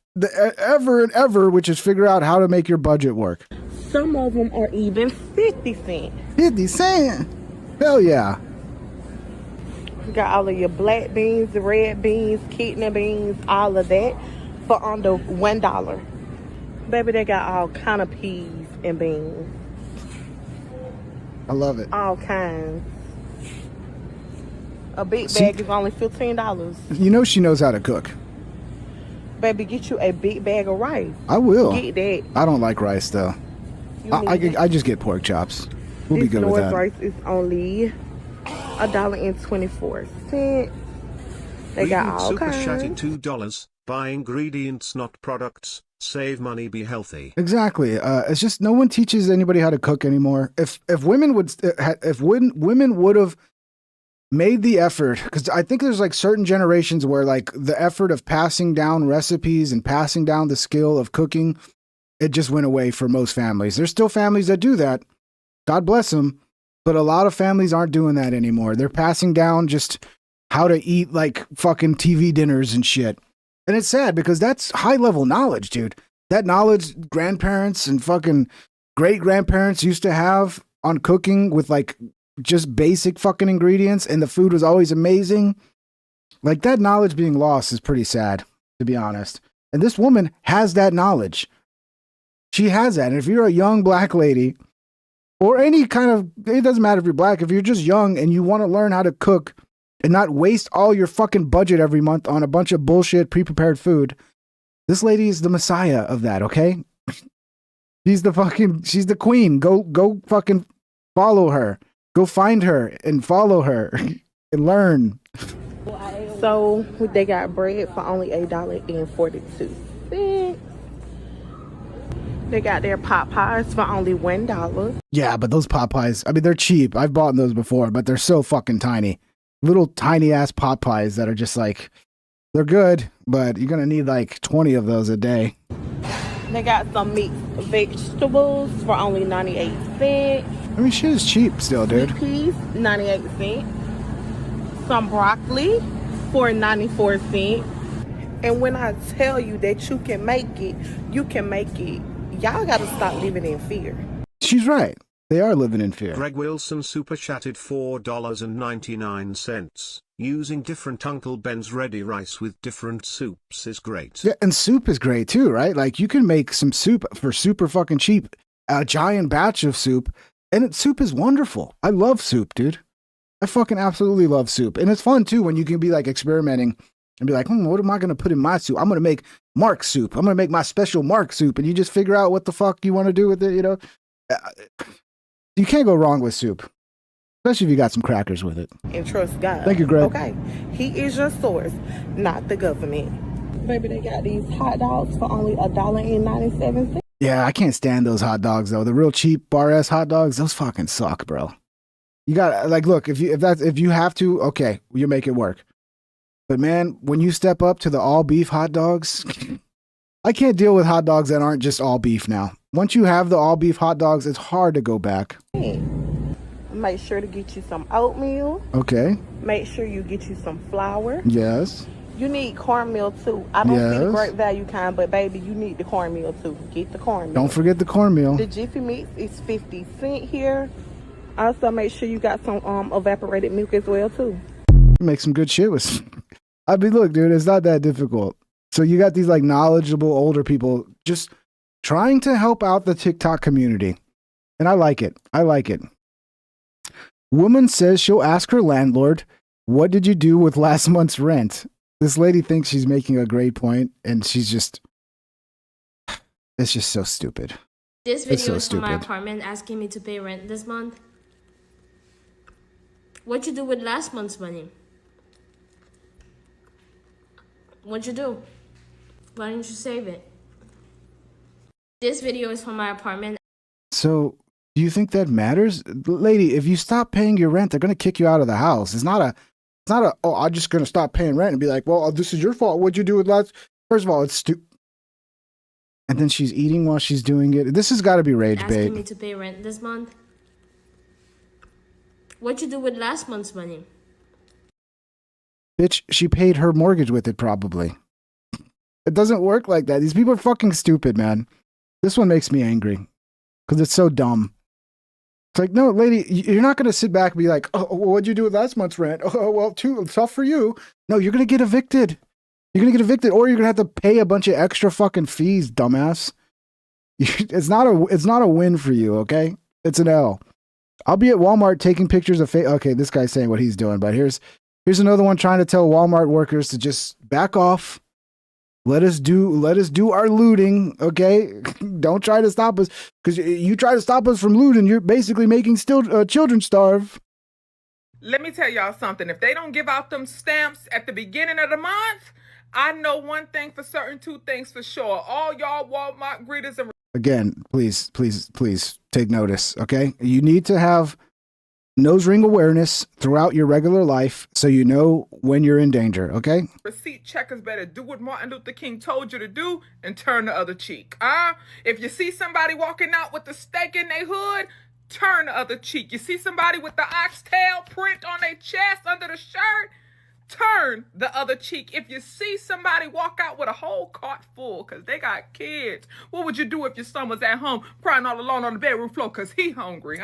ever and ever, which is figure out how to make your budget work. Some of them are even 50 cents. 50 cents? Hell yeah. Got all of your black beans, red beans, kidney beans, all of that for under $1. Baby, they got all kind of peas and beans. I love it. All kinds. A big bag is only $15. You know she knows how to cook. Baby, get you a big bag of rice. I will. Get that. I don't like rice though. I just get pork chops. We'll be good with that. Rice is only $1.24. They got all Super kinds. Chatty $2. Buy ingredients, not products. Save money, be healthy. Exactly. It's just no one teaches anybody how to cook anymore. If women would have made the effort, because I think there's like certain generations where like the effort of passing down recipes and passing down the skill of cooking, it just went away for most families. There's still families that do that. God bless them. But a lot of families aren't doing that anymore. They're passing down just how to eat like fucking TV dinners and shit. And it's sad because that's high level knowledge, dude. That knowledge grandparents and fucking great grandparents used to have on cooking with like just basic fucking ingredients, and the food was always amazing. Like that knowledge being lost is pretty sad, to be honest. And this woman has that knowledge. She has that. And if you're a young black lady or any kind of, it doesn't matter if you're black, if you're just young and you want to learn how to cook and not waste all your fucking budget every month on a bunch of bullshit pre-prepared food, this lady is the messiah of that, okay? She's the queen. Go fucking follow her. Go find her and follow her and learn. So they got bread for only $8.42. They got their pot pies for only $1. Yeah, but those pot pies, I mean, they're cheap. I've bought those before, but they're so fucking tiny. Little tiny ass pot pies that are just like, they're good, but you're going to need like 20 of those a day. They got some mixed vegetables for only 98 cents. I mean, shit is cheap still, dude. Peas, 98 cents. Some broccoli for 94 cents. And when I tell you that you can make it, you can make it. Y'all got to stop living in fear. She's right. They are living in fear. Greg Wilson super chatted $4.99. Using different Uncle Ben's ready rice with different soups is great. Yeah, and soup is great too, right? Like you can make some soup for super fucking cheap, a giant batch of soup, and soup is wonderful. I love soup, dude. I fucking absolutely love soup. And it's fun too when you can be like experimenting and be like, what am I going to put in my soup? I'm going to make Mark soup. I'm going to make my special Mark soup. And you just figure out what the fuck you want to do with it, you know? You can't go wrong with soup, especially if you got some crackers with it. And trust God. Thank you, Greg. Okay. He is your source, not the government. Baby, they got these hot dogs for only $1.97. Yeah, I can't stand those hot dogs though. The real cheap bar ass hot dogs, those fucking suck, bro. You got like, look, if you have to, okay, you make it work. But man, when you step up to the all beef hot dogs, I can't deal with hot dogs that aren't just all beef now. Once you have the all beef hot dogs, it's hard to go back. Make sure to get you some oatmeal. Okay. Make sure you get you some flour. Yes. You need cornmeal too. I don't see the great value kind, but baby, you need the cornmeal too. Get the cornmeal. Don't forget the cornmeal. The Jiffy Mix is 50 cents here. Also, make sure you got some evaporated milk as well too. Make some good shit with. I mean, look, dude, it's not that difficult. So you got these like knowledgeable older people just trying to help out the TikTok community. And I like it. I like it. Woman says she'll ask her landlord, what did you do with last month's rent? This lady thinks she's making a great point, and she's just, it's just so stupid. This video is from my apartment asking me to pay rent this month. What you do with last month's money? What'd you do? Why didn't you save it? This video is from my apartment. So, do you think that matters? Lady, if you stop paying your rent, they're going to kick you out of the house. It's not a, oh, I'm just going to stop paying rent and be like, well, this is your fault. What'd you do with last? First of all, it's stupid. And then she's eating while she's doing it. This has got to be rage bait. Asking me to pay rent this month. What'd you do with last month's money? Bitch, she paid her mortgage with it probably. It doesn't work like that. These people are fucking stupid, man. This one makes me angry because it's so dumb. It's like, no, lady, you're not going to sit back and be like, oh, what'd you do with last month's rent? Oh, well, tough for you. No, you're going to get evicted. You're going to get evicted, or you're going to have to pay a bunch of extra fucking fees, dumbass. It's not a win for you, okay? It's an L. I'll be at Walmart taking pictures of okay, this guy's saying what he's doing, but here's another one trying to tell Walmart workers to just back off. Let us do our looting, okay? Don't try to stop us, because you try to stop us from looting, you're basically making children starve. Let me tell y'all something. If they don't give out them stamps at the beginning of the month, I know one thing for certain, two things for sure. All y'all Walmart greeters and Again, please, please, please take notice, okay? You need to have nose ring awareness throughout your regular life so you know when you're in danger, okay? receipt checkers better do what Martin Luther King told you to do and turn the other cheek. If you see somebody walking out with the stake in their hood, turn the other cheek. You see somebody with the oxtail print on their chest under the shirt, turn the other cheek. If you see somebody walk out with a whole cart full because they got kids, what would you do if your son was at home crying all alone on the bedroom floor because he hungry,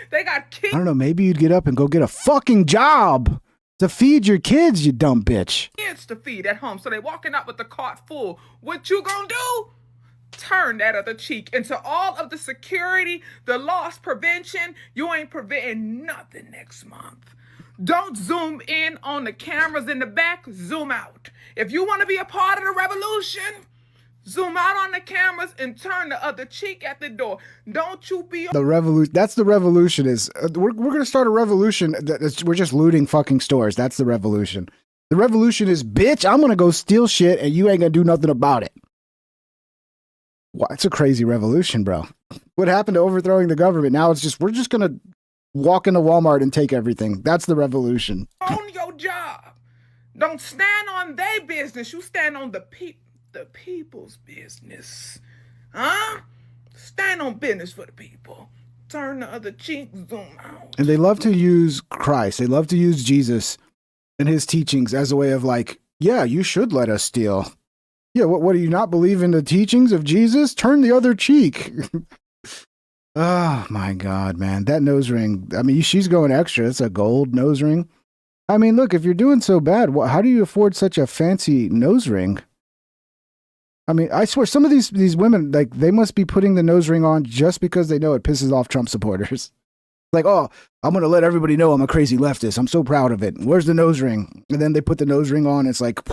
They got kids. I don't know, maybe you'd get up and go get a fucking job to feed your kids, you dumb bitch. Kids to feed at home, so they walking out with the cart full. What you gonna do? Turn that other cheek. Into all of the security, the loss prevention, you ain't preventing nothing next month. Don't zoom in on the cameras in the back, zoom out. If you want to be a part of the revolution, zoom out on the cameras and turn the other cheek at the door. Don't you be The revolution, that's the revolution is, we're going to start a revolution. We're just looting fucking stores. That's the revolution. The revolution is, bitch, I'm going to go steal shit and you ain't going to do nothing about it. Wow, it's a crazy revolution, bro. What happened to overthrowing the government? Now it's just, we're just going to walk into Walmart and take everything. That's the revolution. on your job. Don't stand on their business. You stand on the people's business. Stand on business for the people. Turn the other cheek, zoom out. And they love to use Christ. They love to use Jesus and his teachings as a way of like, yeah, you should let us steal. Yeah, what do you not believe in the teachings of Jesus? Turn the other cheek. Oh my God, man. That nose ring. I mean, she's going extra. It's a gold nose ring. I mean, look, if you're doing so bad, how do you afford such a fancy nose ring? I mean, I swear some of these women, like, they must be putting the nose ring on just because they know it pisses off Trump supporters. Like, oh, I'm going to let everybody know I'm a crazy leftist. I'm so proud of it. Where's the nose ring? And then they put the nose ring on. It's like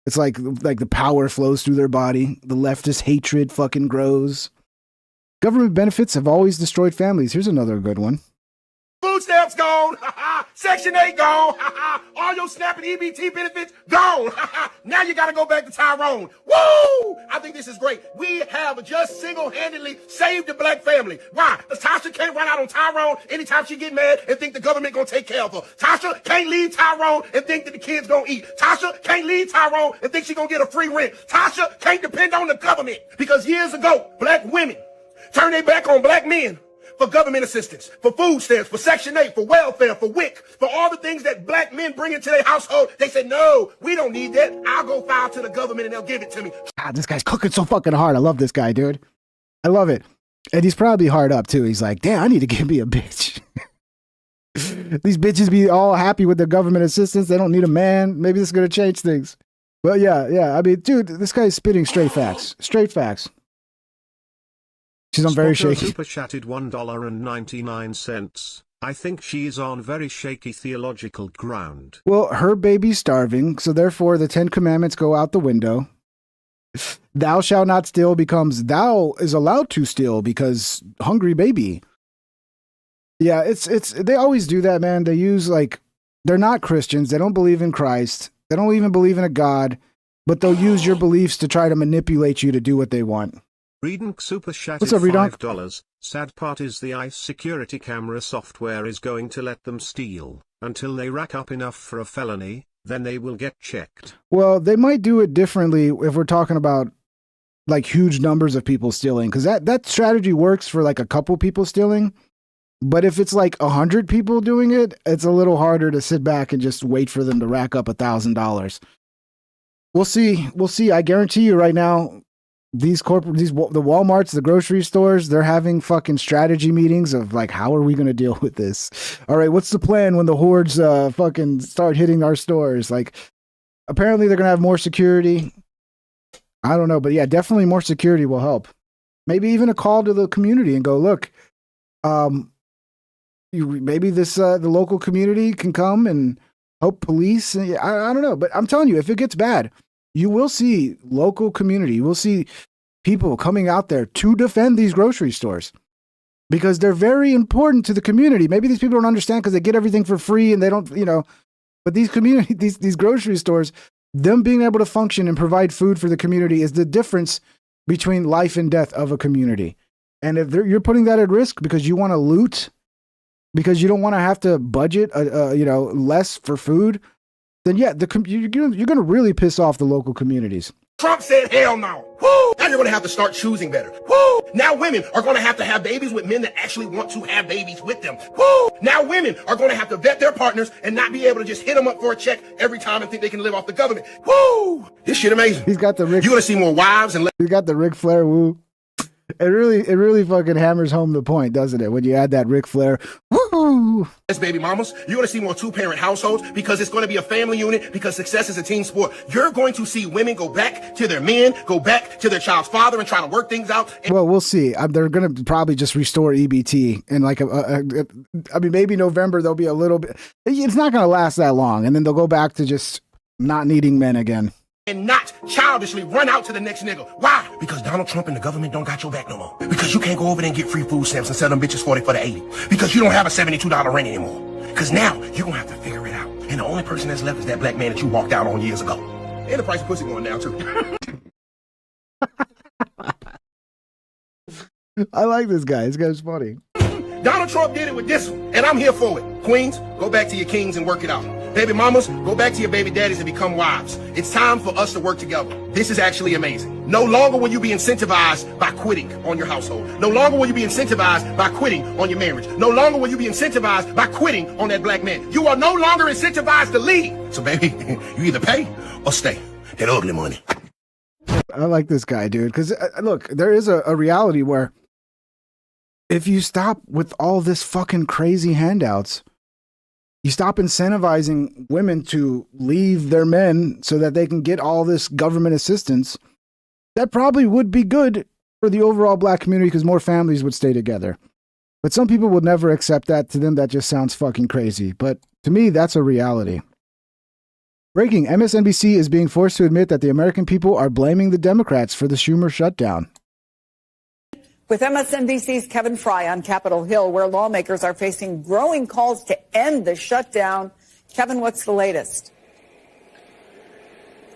the power flows through their body. The leftist hatred fucking grows. Government benefits have always destroyed families. Here's another good one. Food stamps gone. Section 8 gone. All your SNAP and EBT benefits gone. Now you got to go back to Tyrone. Woo! I think this is great. We have just single-handedly saved the black family. Why? Because Tasha can't run out on Tyrone anytime she get mad and think the government going to take care of her. Tasha can't leave Tyrone and think that the kids going to eat. Tasha can't leave Tyrone and think she going to get a free rent. Tasha can't depend on the government because years ago, black women turned their back on black men for government assistance, for food stamps, for Section 8, for welfare, for WIC, for all the things that black men bring into their household. They said, no, we don't need that. I'll go file to the government and they'll give it to me. God, this guy's cooking so fucking hard. I love this guy, dude. I love it. And he's probably hard up, too. He's like, damn, I need to give me a bitch. These bitches be all happy with their government assistance. They don't need a man. Maybe this is going to change things. But yeah. I mean, dude, this guy's spitting straight facts. Straight facts. She's on very shaky. Super chatted $1.99. I think she is on very shaky theological ground. Well, her baby's starving, so therefore the 10 Commandments go out the window. Thou shalt not steal becomes thou is allowed to steal because hungry baby. Yeah, it's they always do that, man. They use they're not Christians. They don't believe in Christ. They don't even believe in a God, but they'll use your beliefs to try to manipulate you to do what they want. Reedonk super chatted What's up, Reedonk? $5. Sad part is the ICE security camera software is going to let them steal until they rack up enough for a felony, then they will get checked. Well, they might do it differently if we're talking about huge numbers of people stealing, because that strategy works for a couple people stealing. But if it's 100 people doing it, it's a little harder to sit back and just wait for them to rack up $1,000. We'll see. I guarantee you right now, the Walmarts, the grocery stores, they're having fucking strategy meetings of how are we going to deal with this? All right, what's the plan when the hordes fucking start hitting our stores? Apparently they're going to have more security. I don't know, but yeah, definitely more security will help. Maybe even a call to the community and go, look, maybe the local community can come and help police. I don't know, but I'm telling you, if it gets bad, you will see local community. You will see people coming out there to defend these grocery stores because they're very important to the community. Maybe these people don't understand because they get everything for free and they don't, but these community, these grocery stores, them being able to function and provide food for the community is the difference between life and death of a community. And if you're putting that at risk because you want to loot, because you don't want to have to budget, less for food, then yeah, you're going to really piss off the local communities. Trump said, hell no. Woo! Now you're going to have to start choosing better. Woo! Now women are going to have babies with men that actually want to have babies with them. Woo! Now women are going to have to vet their partners and not be able to just hit them up for a check every time and think they can live off the government. Woo! This shit amazing. He's got the Rick. You're going to see more wives and. He's got the Ric Flair woo. It really fucking hammers home the point, doesn't it? When you add that Ric Flair, woo! As baby mamas, you're going to see more two-parent households because it's going to be a family unit because success is a team sport. You're going to see women go back to their men, go back to their child's father and try to work things out. Well, we'll see. They're going to probably just restore EBT and maybe November there'll be a little bit. It's not going to last that long, and then they'll go back to just not needing men again. And not childishly run out to the next nigga. Why? Because Donald Trump and the government don't got your back no more. Because you can't go over there and get free food stamps and sell them bitches 40 for the 80. Because you don't have a $72 rent anymore. Because now you're going to have to figure it out. And the only person that's left is that black man that you walked out on years ago. And the price of pussy going down too. I like this guy. This guy's funny. Donald Trump did it with this one, and I'm here for it. Queens, go back to your kings and work it out. Baby mamas, go back to your baby daddies and become wives. It's time for us to work together. This is actually amazing. No longer will you be incentivized by quitting on your household. No longer will you be incentivized by quitting on your marriage. No longer will you be incentivized by quitting on that black man. You are no longer incentivized to leave. So baby, you either pay or stay. That ugly money. I like this guy, dude, because look, there is a reality where if you stop with all this fucking crazy handouts, you stop incentivizing women to leave their men so that they can get all this government assistance, that probably would be good for the overall black community because more families would stay together. But some people would never accept that. To them, that just sounds fucking crazy. But to me, that's a reality. Breaking, MSNBC is being forced to admit that the American people are blaming the Democrats for the Schumer shutdown. With MSNBC's Kevin Fry on Capitol Hill, where lawmakers are facing growing calls to end the shutdown. Kevin, what's the latest?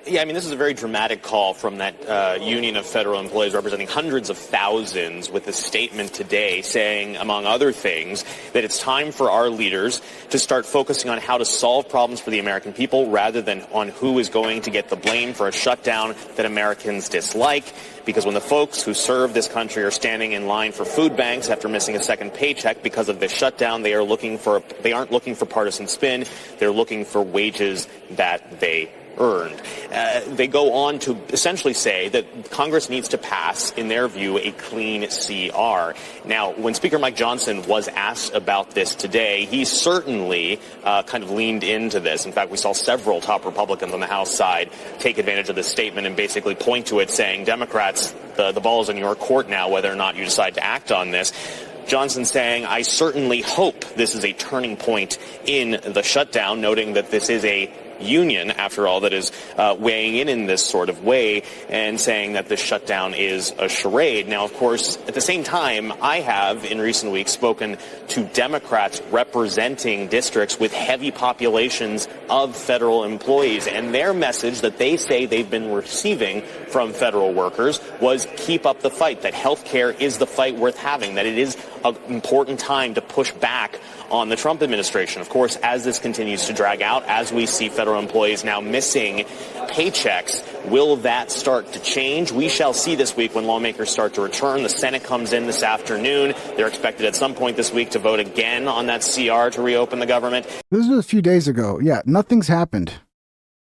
Yeah, I mean, this is a very dramatic call from that union of federal employees representing hundreds of thousands with a statement today saying, among other things, that it's time for our leaders to start focusing on how to solve problems for the American people rather than on who is going to get the blame for a shutdown that Americans dislike. Because when the folks who serve this country are standing in line for food banks after missing a second paycheck because of this shutdown, they aren't looking for partisan spin. They're looking for wages that they earned. They go on to essentially say that Congress needs to pass, in their view, a clean CR. Now, when Speaker Mike Johnson was asked about this today, he certainly kind of leaned into this. In fact, we saw several top Republicans on the House side take advantage of this statement and basically point to it, saying, Democrats, the ball is in your court now, whether or not you decide to act on this. Johnson saying, I certainly hope this is a turning point in the shutdown, noting that this is a union, after all, that is weighing in this sort of way, and saying that the shutdown is a charade. Now, of course, at the same time, I have, in recent weeks, spoken to Democrats representing districts with heavy populations of federal employees, and their message that they say they've been receiving from federal workers was keep up the fight, that health care is the fight worth having, that it is an important time to push back on the Trump administration. Of course, as this continues to drag out, as we see federal employees now missing paychecks, will that start to change? We shall see this week when lawmakers start to return. The Senate comes in this afternoon. They're expected at some point this week to vote again on that CR to reopen the government. This was a few days ago. Yeah, nothing's happened.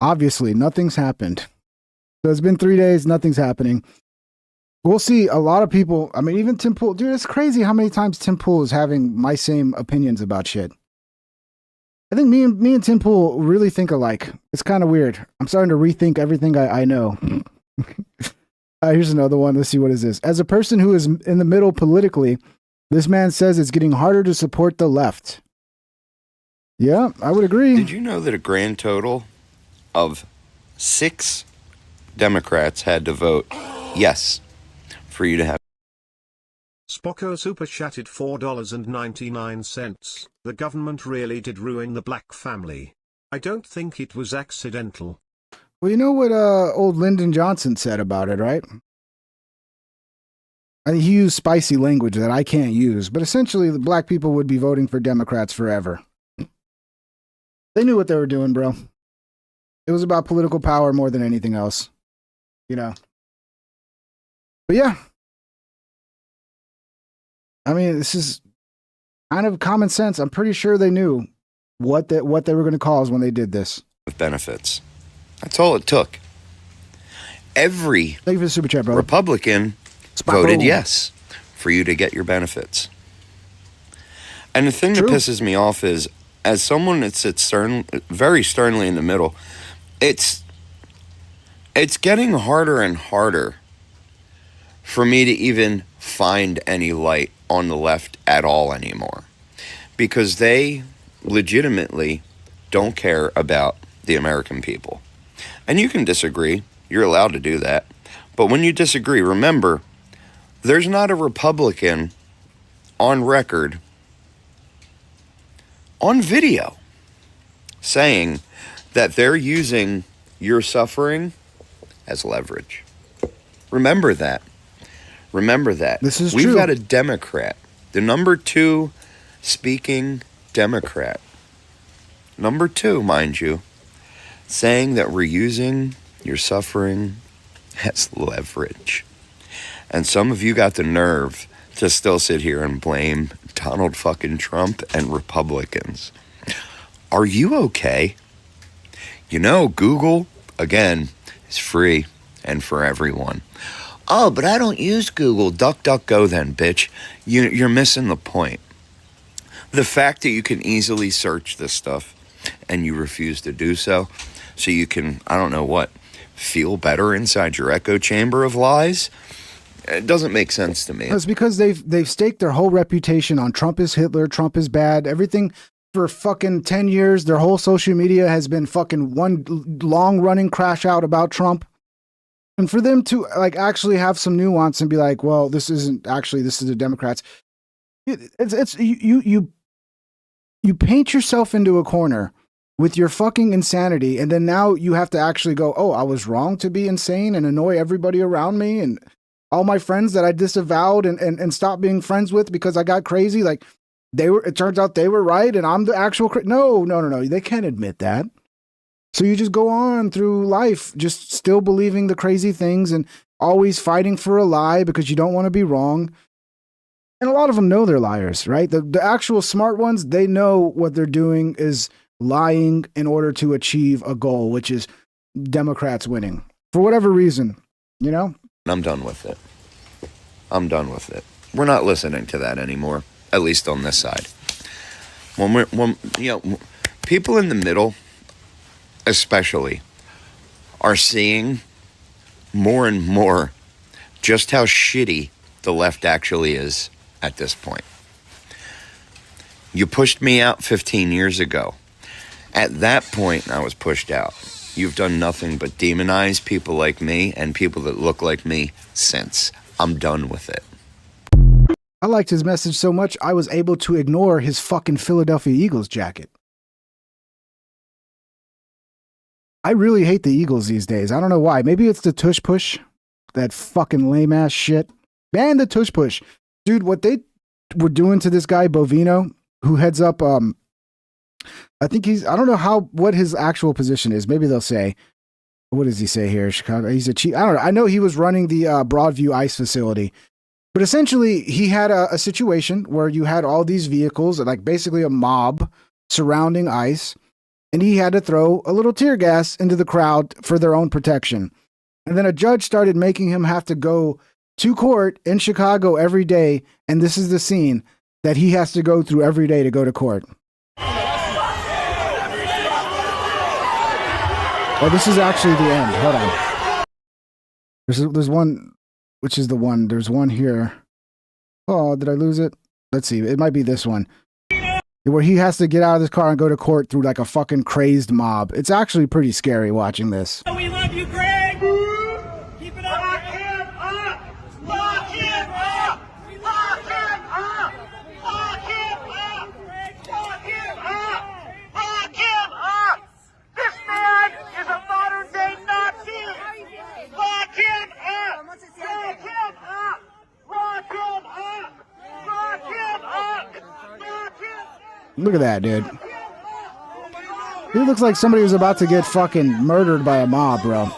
Obviously, nothing's happened. So it's been 3 days, nothing's happening. We'll see. A lot of people, I mean, even Tim Pool, dude, it's crazy how many times Tim Pool is having my same opinions about shit. I think me and Tim Pool really think alike. It's kind of weird. I'm starting to rethink everything I know. Here's another one. Let's see, what is this? As a person who is in the middle politically, this man says it's getting harder to support the left. Yeah, I would agree. Did you know that a grand total of 6 Democrats had to vote yes for you to have? Spocko super chatted $4.99. The government really did ruin the black family. I don't think it was accidental. Well, you know what old Lyndon Johnson said about it, right? I mean, he used spicy language that I can't use, but essentially the black people would be voting for Democrats forever. They knew what they were doing, bro. It was about political power more than anything else, you know. But yeah, I mean, this is kind of common sense. I'm pretty sure they knew what they were going to cause when they did this. With benefits. That's all it took. Every Thank you for the super chat, bro. Republican voted yes for you to get your benefits. And the thing that pisses me off is, as someone that sits very sternly in the middle, it's getting harder and harder for me to even find any light on the left at all anymore, because they legitimately don't care about the American people. And you can disagree. You're allowed to do that. But when you disagree, remember, there's not a Republican on record, on video, saying that they're using your suffering as leverage. Remember that. Remember that. This is We've true. got a Democrat, the number 2 speaking Democrat, number 2, mind you, saying that we're using your suffering as leverage. And some of you got the nerve to still sit here and blame Donald fucking Trump and Republicans. Are you okay? You know, Google, again, is free and for everyone. Oh, but I don't use Google. DuckDuckGo then, bitch. You're missing the point. The fact that you can easily search this stuff and you refuse to do so you can, I don't know what, feel better inside your echo chamber of lies, it doesn't make sense to me. It's because they've staked their whole reputation on Trump is Hitler, Trump is bad, everything for fucking 10 years. Their whole social media has been fucking one long running crash out about Trump. And for them to like actually have some nuance and be like, well, this isn't actually, this is the Democrats. You paint yourself into a corner with your fucking insanity. And then now you have to actually go, oh, I was wrong to be insane and annoy everybody around me. And all my friends that I disavowed and stopped being friends with because I got crazy. Like it turns out they were right. And I'm the actual, no. They can't admit that. So you just go on through life, just still believing the crazy things and always fighting for a lie because you don't want to be wrong. And a lot of them know they're liars, right? The actual smart ones, they know what they're doing is lying in order to achieve a goal, which is Democrats winning for whatever reason, you know? I'm done with it. I'm done with it. We're not listening to that anymore, at least on this side. When people in the middle, especially, are seeing more and more just how shitty the left actually is at this point. You pushed me out 15 years ago. At that point, I was pushed out. You've done nothing but demonize people like me and people that look like me since. I'm done with it. I liked his message so much, I was able to ignore his fucking Philadelphia Eagles jacket. I really hate the Eagles these days. I don't know why. Maybe it's the tush push. That fucking lame ass shit. Man, the tush push. Dude, what they were doing to this guy, Bovino, who heads up, I think I don't know what his actual position is. Maybe they'll say, what does he say here? Chicago. He's a chief. I don't know. I know he was running the Broadview ICE facility. But essentially, he had a situation where you had all these vehicles, like basically a mob surrounding ICE. And he had to throw a little tear gas into the crowd for their own protection. And then a judge started making him have to go to court in Chicago every day. And this is the scene that he has to go through every day to go to court. Oh, this is actually the end. Hold on. There's one, which is the one. There's one here. Oh, did I lose it? Let's see. It might be this one. Where he has to get out of his car and go to court through like a fucking crazed mob. It's actually pretty scary watching this. We love you, Greg. Keep it up. Lock him up. Lock him up. Lock him up. Lock him up. Lock him up. Lock him up. This man is a modern day Look at that, dude. He looks like somebody who's about to get fucking murdered by a mob, bro.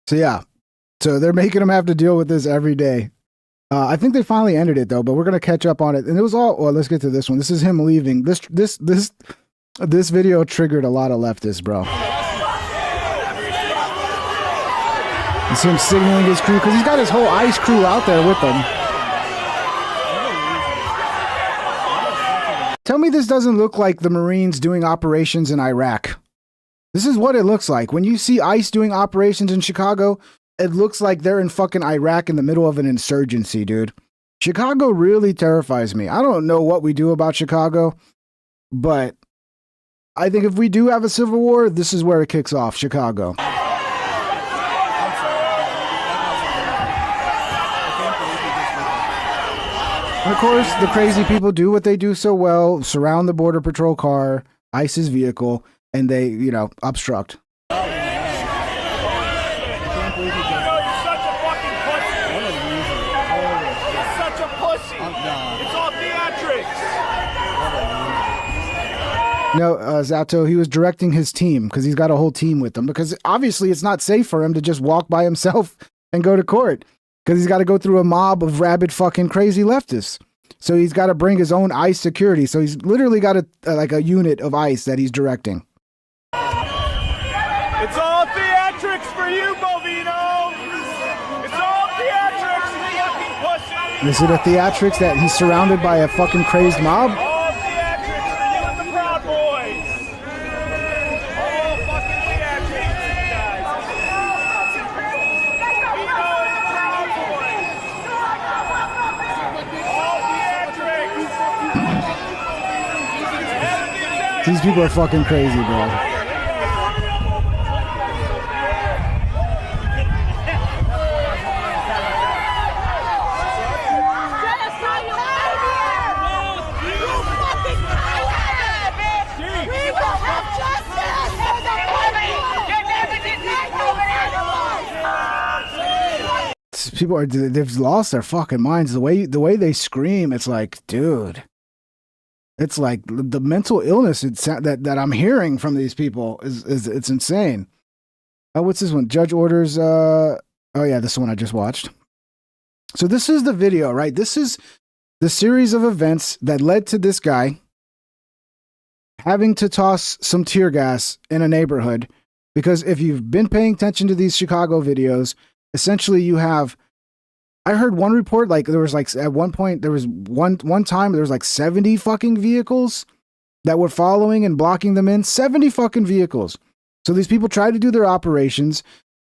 So yeah, so they're making him have to deal with this every day. I think they finally ended it though, but we're gonna catch up on it. And it was all. Well, let's get to this one. This is him leaving. This video triggered a lot of leftists, bro. It's him signaling his crew because he's got his whole ICE crew out there with him. Tell me this doesn't look like the Marines doing operations in Iraq. This is what it looks like. When you see ICE doing operations in Chicago, it looks like they're in fucking Iraq in the middle of an insurgency, dude. Chicago really terrifies me. I don't know what we do about Chicago, but I think if we do have a civil war, this is where it kicks off, Chicago. And of course, the crazy people do what they do so well, surround the Border Patrol car, ICE's vehicle, and they, you know, obstruct. You're such a fucking pussy. You're such a pussy. It's all theatrics. No, Zato, he was directing his team because he's got a whole team with him because obviously it's not safe for him to just walk by himself and go to court because he's got to go through a mob of rabid fucking crazy leftists. So he's got to bring his own ICE security. So he's literally got like a unit of ICE that he's directing. It's all theatrics for you, Bovino. It's all theatrics, you fucking pussy. Is it a theatrics that he's surrounded by a fucking crazed mob? All theatrics for you and the Proud Boys. All fucking theatrics for you guys. Bovino and the Proud Boys. All theatrics. These people are fucking crazy, bro. People are, they've lost their fucking minds. The way they scream, it's like, dude, it's like the mental illness that I'm hearing from these people is it's insane. What's this one? Judge orders. Oh yeah, this one I just watched. So this is the video, right? This is the series of events that led to this guy having to toss some tear gas in a neighborhood. Because if you've been paying attention to these Chicago videos, essentially you have, I heard one report, like there was like at one point, there was one time there was like 70 fucking vehicles that were following and blocking them in. 70 fucking vehicles. So these people try to do their operations.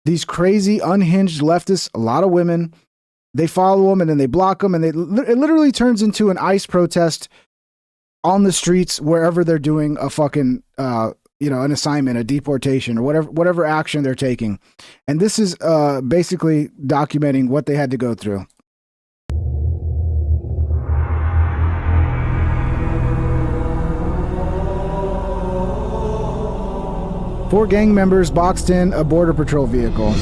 These crazy unhinged leftists, a lot of women, they follow them and then they block them, and it literally turns into an ICE protest on the streets wherever they're doing a fucking an assignment, a deportation, or whatever action they're taking. And this is basically documenting what they had to go through. Four gang members boxed in a Border Patrol vehicle.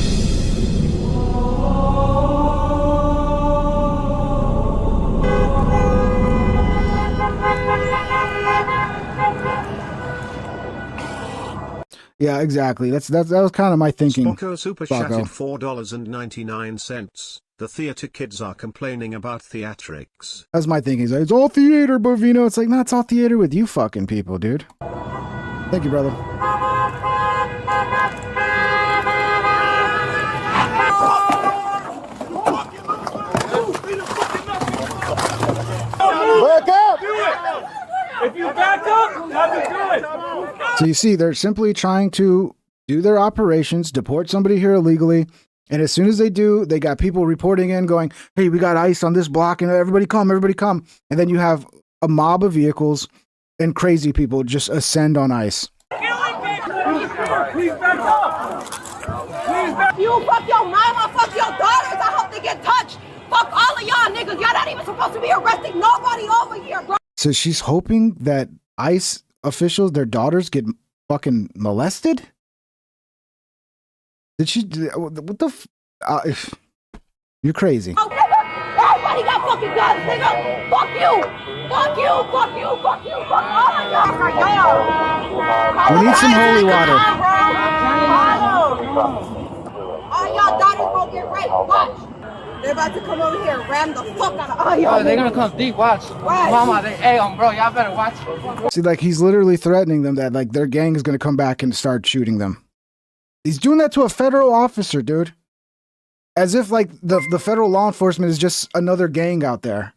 Yeah, exactly. That was kind of my thinking. Spocko super chatted $4.99. The theater kids are complaining about theatrics. That's my thinking. It's all theater, Bovino. It's like, no, it's all theater with you fucking people, dude. Thank you, brother. Back up! Do it! If you back up, that'd be good. So you see, they're simply trying to do their operations, deport somebody here illegally. And as soon as they do, they got people reporting in going, hey, we got ICE on this block and everybody come. And then you have a mob of vehicles and crazy people just ascend on ICE. Please back up! Please You fuck your mama, fuck your daughters. I hope they get touched. Fuck all of y'all niggas. Y'all not even supposed to be arresting nobody over here, bro. So she's hoping that ICE officials, their daughters, get fucking molested? Did she? What the? You're crazy. Oh, nigga, everybody got fucking guns, nigga. Fuck you. Fuck you. Fuck you. Fuck you. Fuck all of y'all. We need some holy water. All y'all daughters gonna get raped. Watch. They're about to come over here and ram the fuck out of all y'all. Oh, they're gonna come deep. Watch. Right. Mama, hey, bro, y'all better watch. See, like, he's literally threatening them that, like, their gang is going to come back and start shooting them. He's doing that to a federal officer, dude. As if, like, the federal law enforcement is just another gang out there.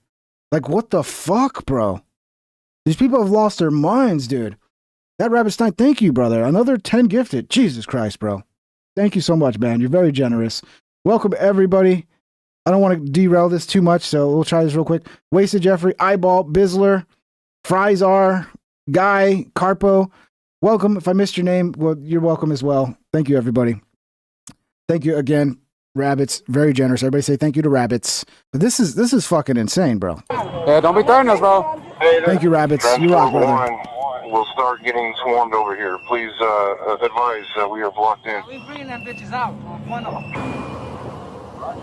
Like, what the fuck, bro? These people have lost their minds, dude. That Rabbit Stein, thank you, brother. Another 10 gifted. Jesus Christ, bro. Thank you so much, man. You're very generous. Welcome, everybody. I don't want to derail this too much, so we'll try this real quick. Wasted Jeffrey, Eyeball, Bizzler, Fryzar, Guy, Carpo. Welcome. If I missed your name, well, you're welcome as well. Thank you, everybody. Thank you again, Rabbits. Very generous. Everybody say thank you to Rabbits. But this is fucking insane, bro. Yeah, don't be threatening us, bro. Thank you, Rabbits. You rock, brother. We'll start getting swarmed over here. Please advise we are blocked in. We bringing them bitches out. One of them.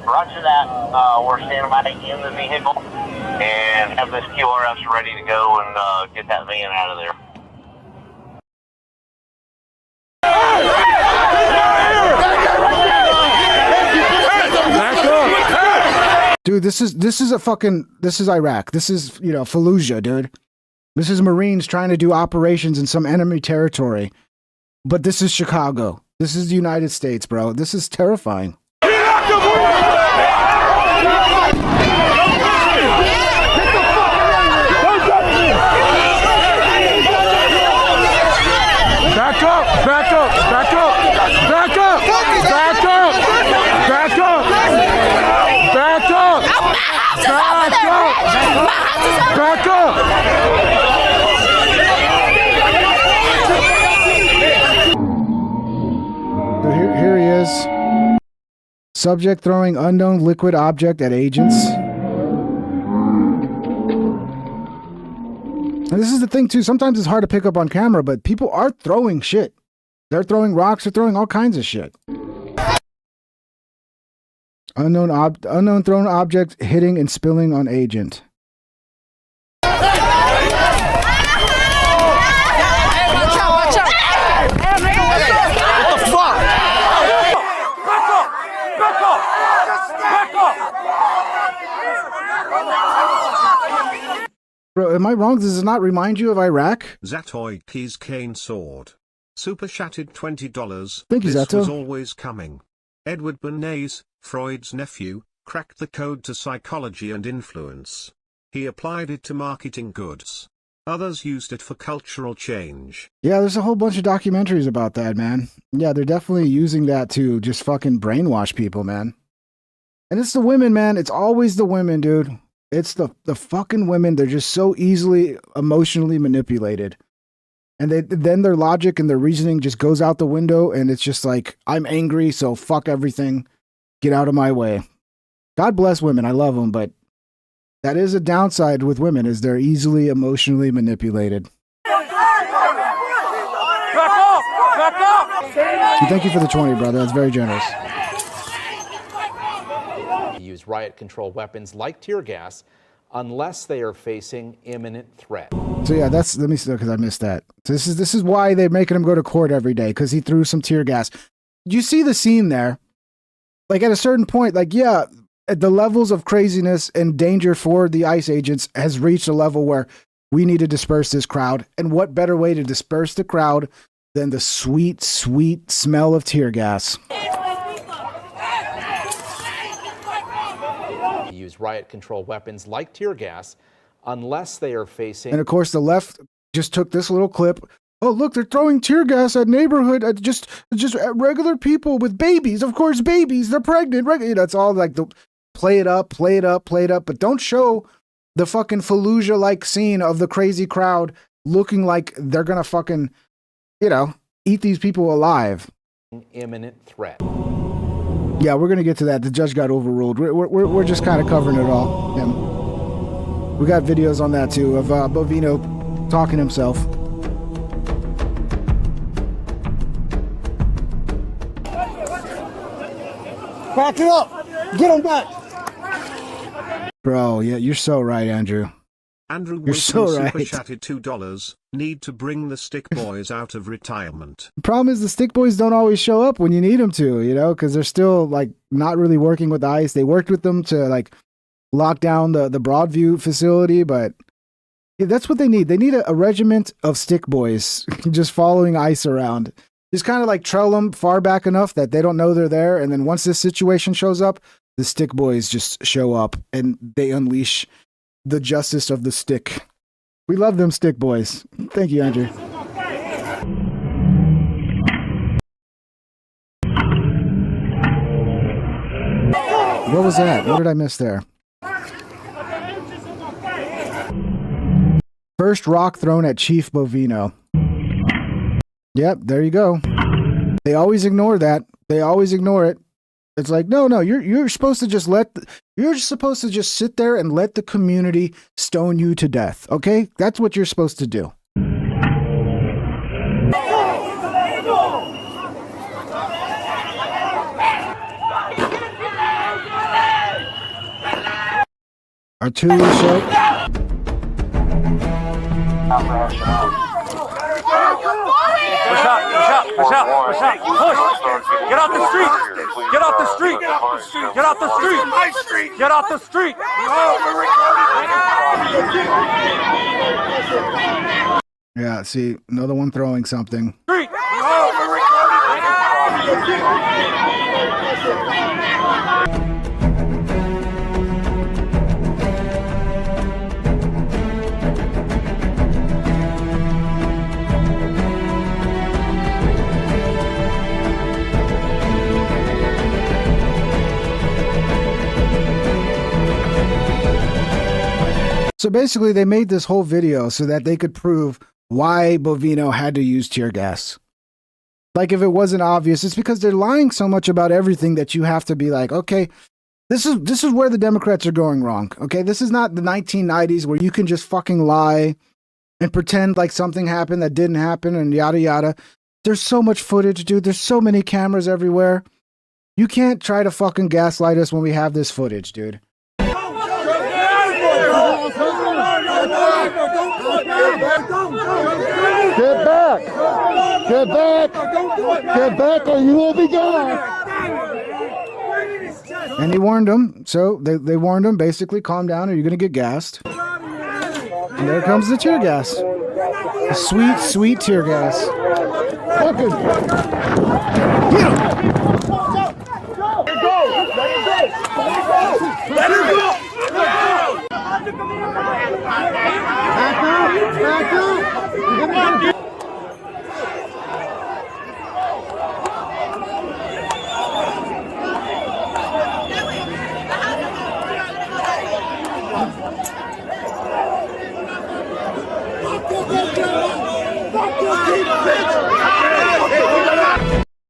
Roger that. We're standing by in the vehicle and have this QRS ready to go and get that van out of there. Dude, this is Iraq. This is, Fallujah, dude. This is Marines trying to do operations in some enemy territory. But this is Chicago. This is the United States, bro. This is terrifying. Back up! Back up! Back up! Back up! Back up! Back up! Back up! Back up! So here he is. Subject throwing unknown liquid object at agents. And this is the thing, too. Sometimes it's hard to pick up on camera, but people are throwing shit. They're throwing rocks. They're throwing all kinds of shit. Unknown thrown object hitting and spilling on agent. Watch out! What the fuck? Back up! Back up! Back up! Bro, am I wrong? Does this not remind you of Iraq? Zatoy Keys Cane Sword. Super chatted $20. Thank you, This Zato. was always coming. Edward Bernays, Freud's nephew, cracked the code to psychology and influence. He applied it to marketing goods. Others used it for cultural change. Yeah, there's a whole bunch of documentaries about that, man. Yeah, they're definitely using that to just fucking brainwash people, man. And it's the women, man. It's always the women, dude. It's the fucking women. They're just so easily emotionally manipulated. And then their logic and their reasoning just goes out the window, and it's just like, I'm angry, so fuck everything. Get out of my way. God bless women. I love them, but that is a downside with women, is they're easily emotionally manipulated. Back up! Back up! So thank you for the 20, brother. That's very generous. Use riot control weapons like tear gas unless they are facing imminent threat. So yeah, let me see, because I missed that. So this is why they're making him go to court every day, because he threw some tear gas. You see the scene there. Like, at a certain point, like, yeah, the levels of craziness and danger for the ICE agents has reached a level where we need to disperse this crowd. And what better way to disperse the crowd than the sweet, sweet smell of tear gas? Use riot control weapons like tear gas unless they are facing. And of course, the left just took this little clip. Oh, look, they're throwing tear gas at neighborhood, at just regular people with babies. Of course, babies, they're pregnant. That's all like the play it up, but don't show the fucking Fallujah-like scene of the crazy crowd looking like they're gonna fucking, eat these people alive. Imminent threat. Yeah, we're gonna get to that. The judge got overruled. We're just kind of covering it all. Yeah. We got videos on that too of Bovino talking himself. Back it up. Get him back. Bro, yeah, you're so right, Andrew. Andrew You're Wilson so right. super chatted $2. Need to bring the stick boys out of retirement. The problem is the stick boys don't always show up when you need them to, you know, because they're still like not really working with ICE. They worked with them to like lock down the Broadview facility, but yeah, that's what they need. They need a regiment of stick boys just following ICE around. Just kind of like trail them far back enough that they don't know they're there. And then once this situation shows up, the stick boys just show up and they unleash the justice of the stick. We love them stick boys. Thank you, Andrew. What was that? What did I miss there? First rock thrown at Chief Bovino. Yep, there you go. They always ignore that. They always ignore it. It's like, no, you're supposed to just you're supposed to just sit there and let the community stone you to death. Okay? That's what you're supposed to do. Artillery show. Push up. Push. Get off the street. Get off the street. Get off the street. Get off the street. Yeah, see, another one throwing something. Street. So basically, they made this whole video so that they could prove why Bovino had to use tear gas. Like, if it wasn't obvious, it's because they're lying so much about everything that you have to be like, okay, this is where the Democrats are going wrong. Okay, this is not the 1990s where you can just fucking lie and pretend like something happened that didn't happen and yada yada. There's so much footage, dude. There's so many cameras everywhere. You can't try to fucking gaslight us when we have this footage, dude. Get back! Get back! Get back or you will be gone! And he warned them. So they warned him, basically, calm down or you're going to get gassed. And there comes the tear gas. The sweet, sweet tear gas. Fucking get him! Let her go! Back up! Back up!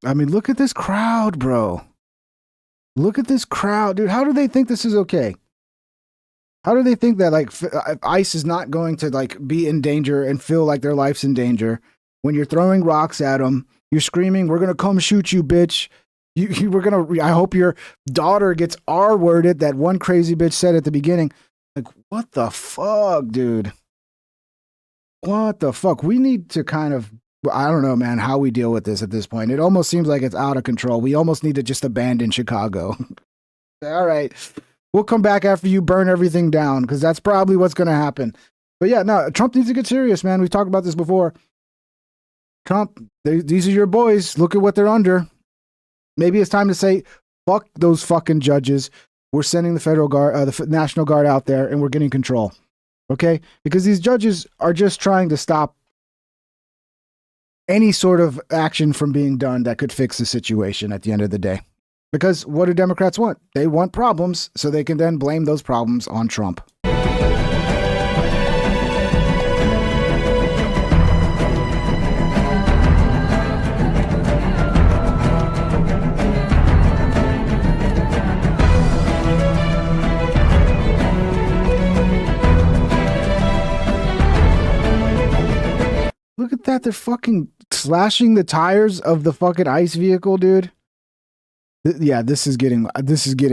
I mean, look at this crowd, bro. Look at this crowd, dude. How do they think this is okay? How do they think that like ICE is not going to like be in danger and feel like their life's in danger when you're throwing rocks at them? You're screaming, "We're gonna come shoot you, bitch!" I hope your daughter gets R-worded. That one crazy bitch said at the beginning. Like, what the fuck, dude? What the fuck? We need to kind of, I don't know, man, how we deal with this at this point. It almost seems like it's out of control. We almost need to just abandon Chicago. All right. We'll come back after you burn everything down, because that's probably what's going to happen. But yeah, no, Trump needs to get serious, man. We've talked about this before. Trump, these are your boys. Look at what they're under. Maybe it's time to say, fuck those fucking judges. We're sending the federal guard, the National Guard out there, and we're getting control. Okay? Because these judges are just trying to stop any sort of action from being done that could fix the situation at the end of the day. Because what do Democrats want? They want problems, so they can then blame those problems on Trump. that? They're fucking slashing the tires of the fucking ICE vehicle, dude. Yeah, this is getting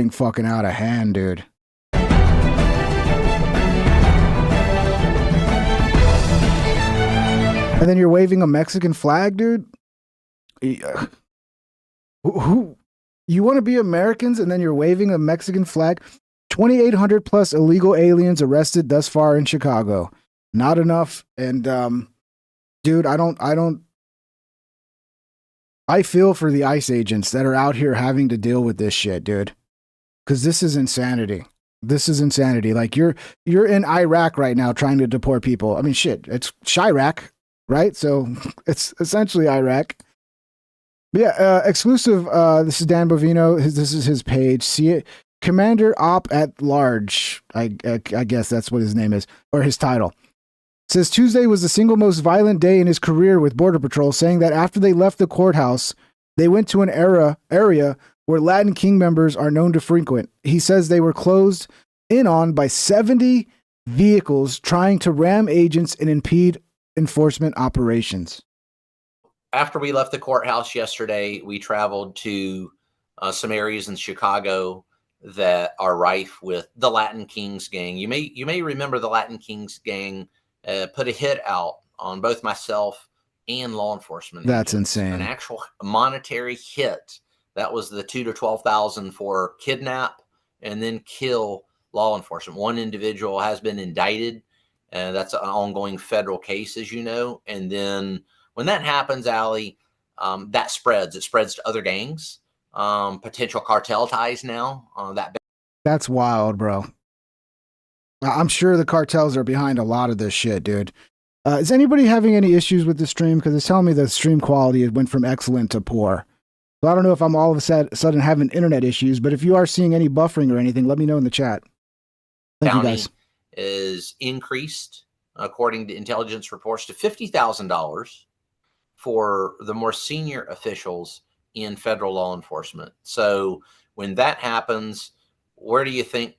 fucking out of hand, dude. And then you're waving a Mexican flag, dude? Who you want to be Americans and then you're waving a Mexican flag? 2,800 plus illegal aliens arrested thus far in Chicago. Not enough. And dude, I feel for the ICE agents that are out here having to deal with this shit, dude. Because this is insanity. This is insanity. Like you're in Iraq right now trying to deport people. I mean, shit, it's Chirac, right? So it's essentially Iraq. Yeah, exclusive. This is Dan Bovino. This is his page. See it, Commander Op at Large. I guess that's what his name is, or his title. Says Tuesday was the single most violent day in his career with Border Patrol, saying that after they left the courthouse, they went to an area where Latin King members are known to frequent. He says they were closed in on by 70 vehicles trying to ram agents and impede enforcement operations. After we left the courthouse yesterday, we traveled to some areas in Chicago that are rife with the Latin Kings gang. You may remember the Latin Kings gang put a hit out on both myself and law enforcement. That's agents. insane. An actual monetary hit. That was the $2,000 to $12,000 for kidnap and then kill law enforcement. One individual has been indicted, and that's an ongoing federal case, as you know. And then when that happens, Allie, that spreads. It spreads to other gangs, potential cartel ties now. That's wild, bro. I'm sure the cartels are behind a lot of this shit, dude. Is anybody having any issues with the stream? Because it's telling me the stream quality went from excellent to poor. So I don't know if I'm all of a sudden having internet issues, but if you are seeing any buffering or anything, let me know in the chat. Thank you, guys. Is increased, according to intelligence reports, to $50,000 for the more senior officials in federal law enforcement. So when that happens, where do you think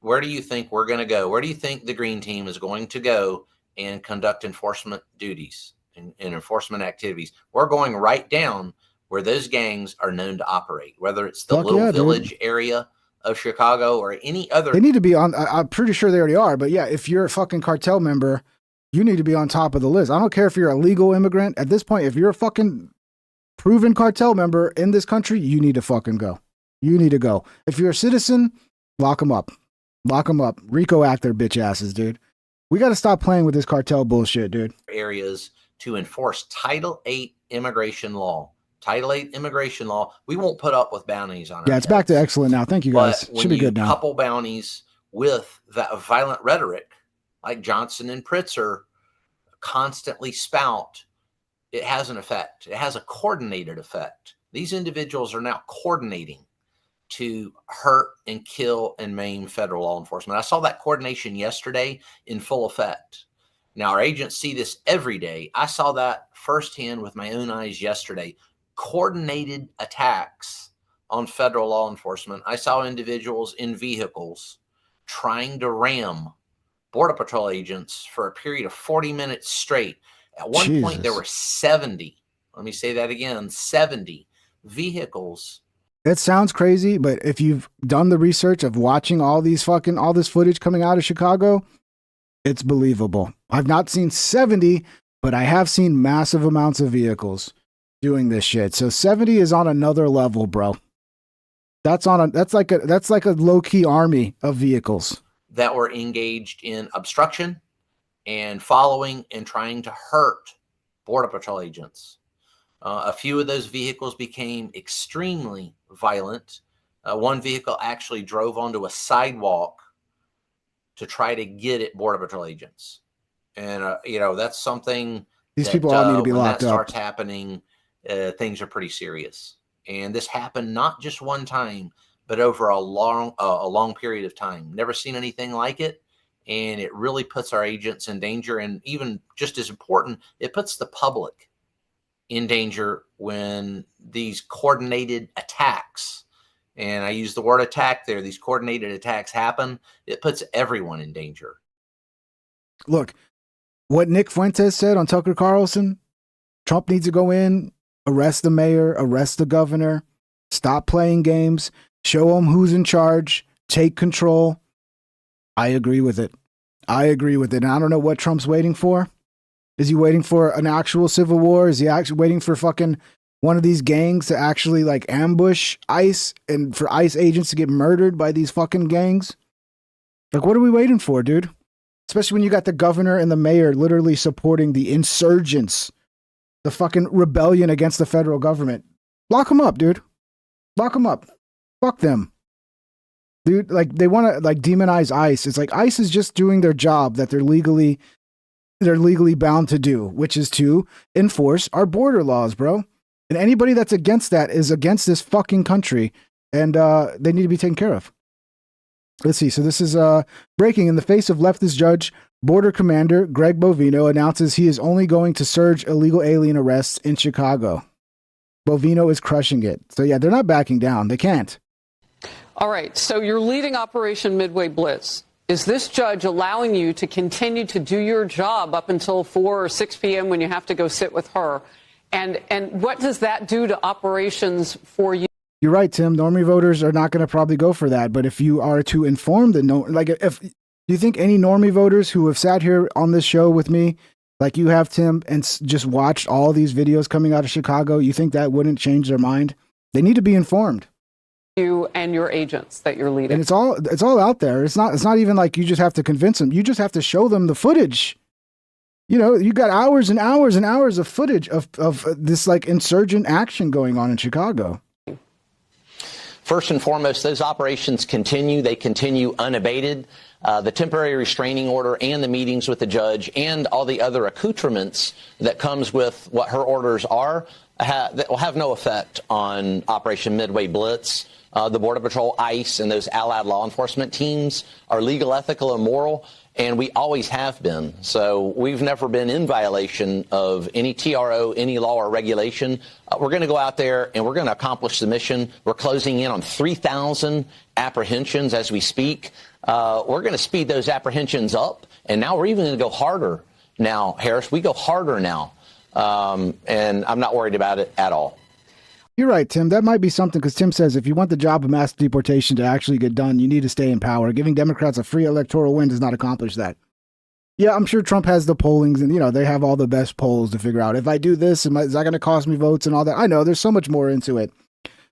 we're going to go? Where do you think the Green Team is going to go and conduct enforcement duties and enforcement activities? We're going right down where those gangs are known to operate, whether it's the little village area of Chicago or any other. They need to be on. I'm pretty sure they already are, but yeah, if you're a fucking cartel member, you need to be on top of the list. I don't care if you're a legal immigrant. At this point, if you're a fucking proven cartel member in this country, you need to fucking go. You need to go. If you're a citizen, lock them up. Lock them up. RICO Act their bitch asses, dude. We got to stop playing with this cartel bullshit, dude. Areas to enforce Title VIII immigration law. Title VIII immigration law. We won't put up with bounties on it. Yeah, it's back to excellent now. Thank you, guys. But Should be good now. Couple bounties with that violent rhetoric, like Johnson and Pritzker constantly spout, it has an effect. It has a coordinated effect. These individuals are now coordinating to hurt and kill and maim federal law enforcement. I saw that coordination yesterday in full effect. Now, our agents see this every day. I saw that firsthand with my own eyes yesterday. Coordinated attacks on federal law enforcement. I saw individuals in vehicles trying to ram Border Patrol agents for a period of 40 minutes straight. At one point, there were 70. Let me say that again, 70 vehicles. It sounds crazy, but if you've done the research of watching all this footage coming out of Chicago, it's believable. I've not seen 70, but I have seen massive amounts of vehicles doing this shit. So 70 is on another level, bro. That's like a low-key army of vehicles that were engaged in obstruction and following and trying to hurt Border Patrol agents. A few of those vehicles became extremely violent. One vehicle actually drove onto a sidewalk to try to get at Border Patrol agents. And, that's something these people all need to be locked up. When that starts happening, things are pretty serious. And this happened not just one time, but over a long period of time. Never seen anything like it. And it really puts our agents in danger. And even just as important, it puts the public in danger when these coordinated attacks, and I use the word attack there, these coordinated attacks happen, it puts everyone in danger. Look, what Nick Fuentes said on Tucker Carlson, Trump needs to go in, arrest the mayor, arrest the governor, stop playing games, show them who's in charge, take control. I agree with it. I agree with it. And I don't know what Trump's waiting for. Is he waiting for an actual civil war? Is he actually waiting for fucking one of these gangs to actually like ambush ICE and for ICE agents to get murdered by these fucking gangs? Like, what are we waiting for, dude? Especially when you got the governor and the mayor literally supporting the insurgents, the fucking rebellion against the federal government. Lock them up, dude. Lock them up. Fuck them. Dude, like they want to like demonize ICE. It's like ICE is just doing their job that they're legally bound to do, which is to enforce our border laws, bro. And anybody that's against that is against this fucking country, and they need to be taken care of. Let's see. So this is breaking. In the face of leftist judge, border commander Greg Bovino announces he is only going to surge illegal alien arrests in Chicago. Bovino is crushing it. So yeah, they're not backing down. They can't. All right. So you're leading Operation Midway Blitz. Is this judge allowing you to continue to do your job up until 4 or 6 p.m. when you have to go sit with her? And what does that do to operations for you? You're right, Tim. Normie voters are not going to probably go for that. But if you are to inform the if do you think any normie voters who have sat here on this show with me, like you have, Tim, and just watched all these videos coming out of Chicago, you think that wouldn't change their mind? They need to be informed. You and your agents that you're leading. And it's all out there. It's not even like you just have to convince them. You just have to show them the footage. You know, you got hours and hours and hours of footage of this like insurgent action going on in Chicago. First and foremost, those operations continue. They continue unabated. The temporary restraining order and the meetings with the judge and all the other accoutrements that comes with what her orders are that will have no effect on Operation Midway Blitz. The Border Patrol, ICE, and those allied law enforcement teams are legal, ethical, and moral, and we always have been. So we've never been in violation of any TRO, any law or regulation. We're going to go out there and we're going to accomplish the mission. We're closing in on 3,000 apprehensions as we speak. We're going to speed those apprehensions up, and now we're even going to go harder now, Harris. We go harder now, and I'm not worried about it at all. You're right, Tim. That might be something because Tim says if you want the job of mass deportation to actually get done, you need to stay in power. Giving Democrats a free electoral win does not accomplish that. Yeah, I'm sure Trump has the pollings and, you know, they have all the best polls to figure out if I do this, is that going to cost me votes and all that? I know there's so much more into it.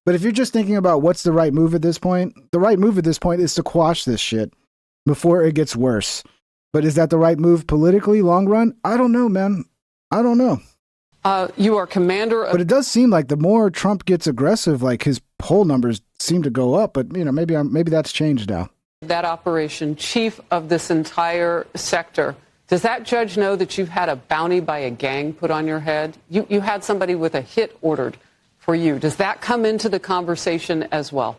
But if you're just thinking about what's the right move at this point, the right move at this point is to quash this shit before it gets worse. But is that the right move politically, long run? I don't know, man. I don't know. You are commander of... But it does seem like the more Trump gets aggressive, like his poll numbers seem to go up. But, you know, maybe that's changed now. That operation, chief of this entire sector. Does that judge know that you've had a bounty by a gang put on your head? You had somebody with a hit ordered for you. Does that come into the conversation as well?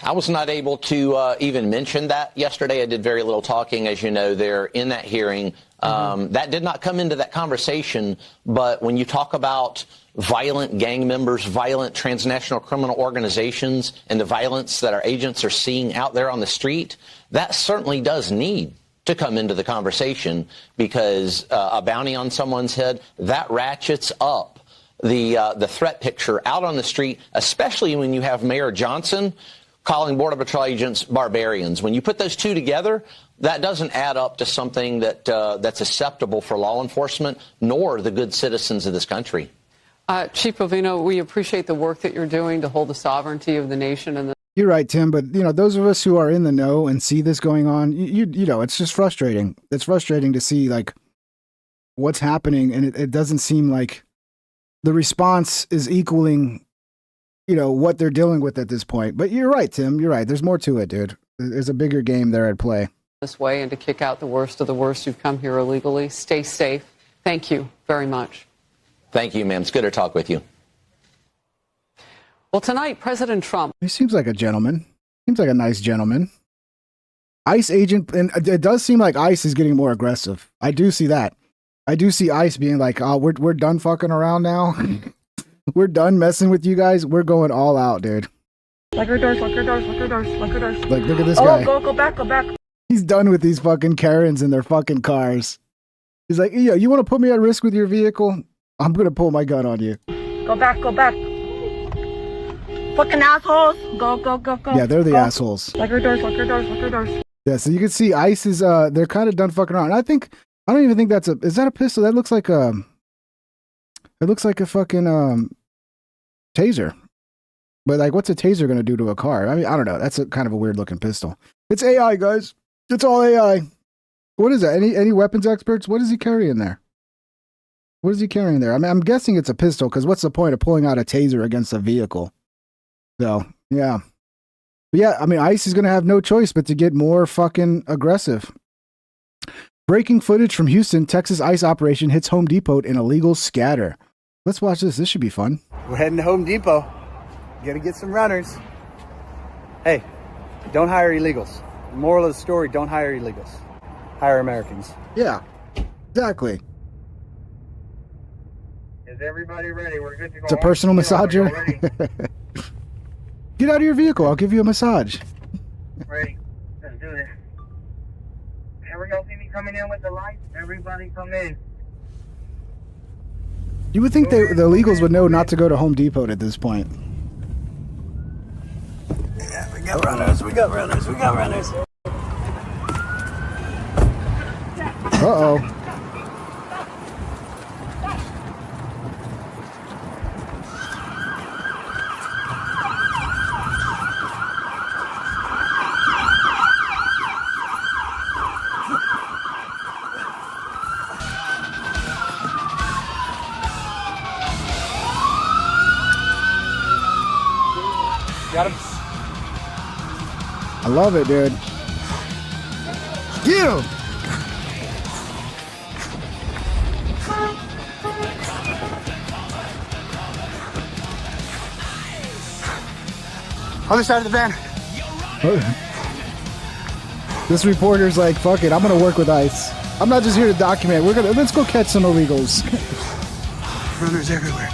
I was not able to even mention that yesterday. I did very little talking, as you know, there in that hearing. That did not come into that conversation. But when you talk about violent gang members, violent transnational criminal organizations, and the violence that our agents are seeing out there on the street, that certainly does need to come into the conversation, because a bounty on someone's head, that ratchets up the threat picture out on the street, especially when you have Mayor Johnson calling Border Patrol agents barbarians. When you put those two together, that doesn't add up to something that's acceptable for law enforcement, nor the good citizens of this country. Chief Bovino, we appreciate the work that you're doing to hold the sovereignty of the nation. And You're right, Tim. But, you know, those of us who are in the know and see this going on, you know, it's just frustrating. It's frustrating to see, like, what's happening. And it doesn't seem like the response is equaling, you know, what they're dealing with at this point. But you're right, Tim. You're right. There's more to it, dude. There's a bigger game there at play. This way, and to kick out the worst of the worst who've come here illegally. Stay safe. Thank you very much. Thank you, ma'am. It's good to talk with you. Well, tonight, President Trump... He seems like a gentleman. Seems like a nice gentleman. ICE agent, and it does seem like ICE is getting more aggressive. I do see that. I do see ICE being like, oh, we're done fucking around now. We're done messing with you guys. We're going all out, dude. Lock your doors, lock your doors, lock your doors, lock your doors. Like, look at this guy. Oh, go back, go back. He's done with these fucking Karens in their fucking cars. He's like, yo, you want to put me at risk with your vehicle? I'm going to pull my gun on you. Go back, go back. Fucking assholes. Go, go, go, go. Yeah, they're the Go. assholes. Lock your doors, lock your doors, lock your doors. Yeah, so you can see ICE is, they're kind of done fucking around. I don't even think that's is that a pistol? That looks like it looks like a fucking, taser. But like, what's a taser going to do to a car? I mean, I don't know. That's a kind of a weird looking pistol. It's AI, guys. It's all AI. What is that? Any weapons experts? What is he carrying there? What is he carrying there? I mean, I'm guessing it's a pistol, because what's the point of pulling out a taser against a vehicle? So, yeah. But yeah, I mean, ICE is going to have no choice but to get more fucking aggressive. Breaking footage from Houston, Texas ICE operation hits Home Depot in illegal scatter. Let's watch this. This should be fun. We're heading to Home Depot. Got to get some runners. Hey, don't hire illegals. The moral of the story, don't hire illegals. Hire Americans. Yeah, exactly. Is everybody ready? We're good to go. It's a personal massager. Get out of your vehicle. I'll give you a massage. Ready. Let's do this. Here we go. See me coming in with the lights? Everybody come in. You would think the illegals would know not to go to Home Depot at this point. Yeah, we got runners. We got runners. We got runners. Uh-oh. Got him. I love it, dude. Get him! Other side of the van. This reporter's like, fuck it, I'm gonna work with ICE. I'm not just here to document. Let's go catch some illegals. Runners everywhere.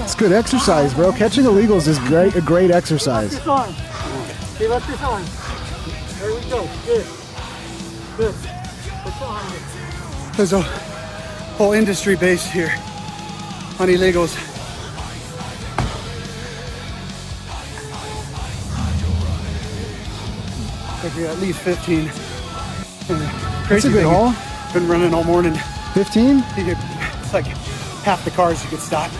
It's good exercise, bro. Catching illegals is a great exercise. Lift this arm. Hey, lift this arm. There we go. Good. Good. There's a whole industry based here on illegals. Like we got at least 15. That's a good haul. Been running all morning. 15? It's like half the cars you could stop.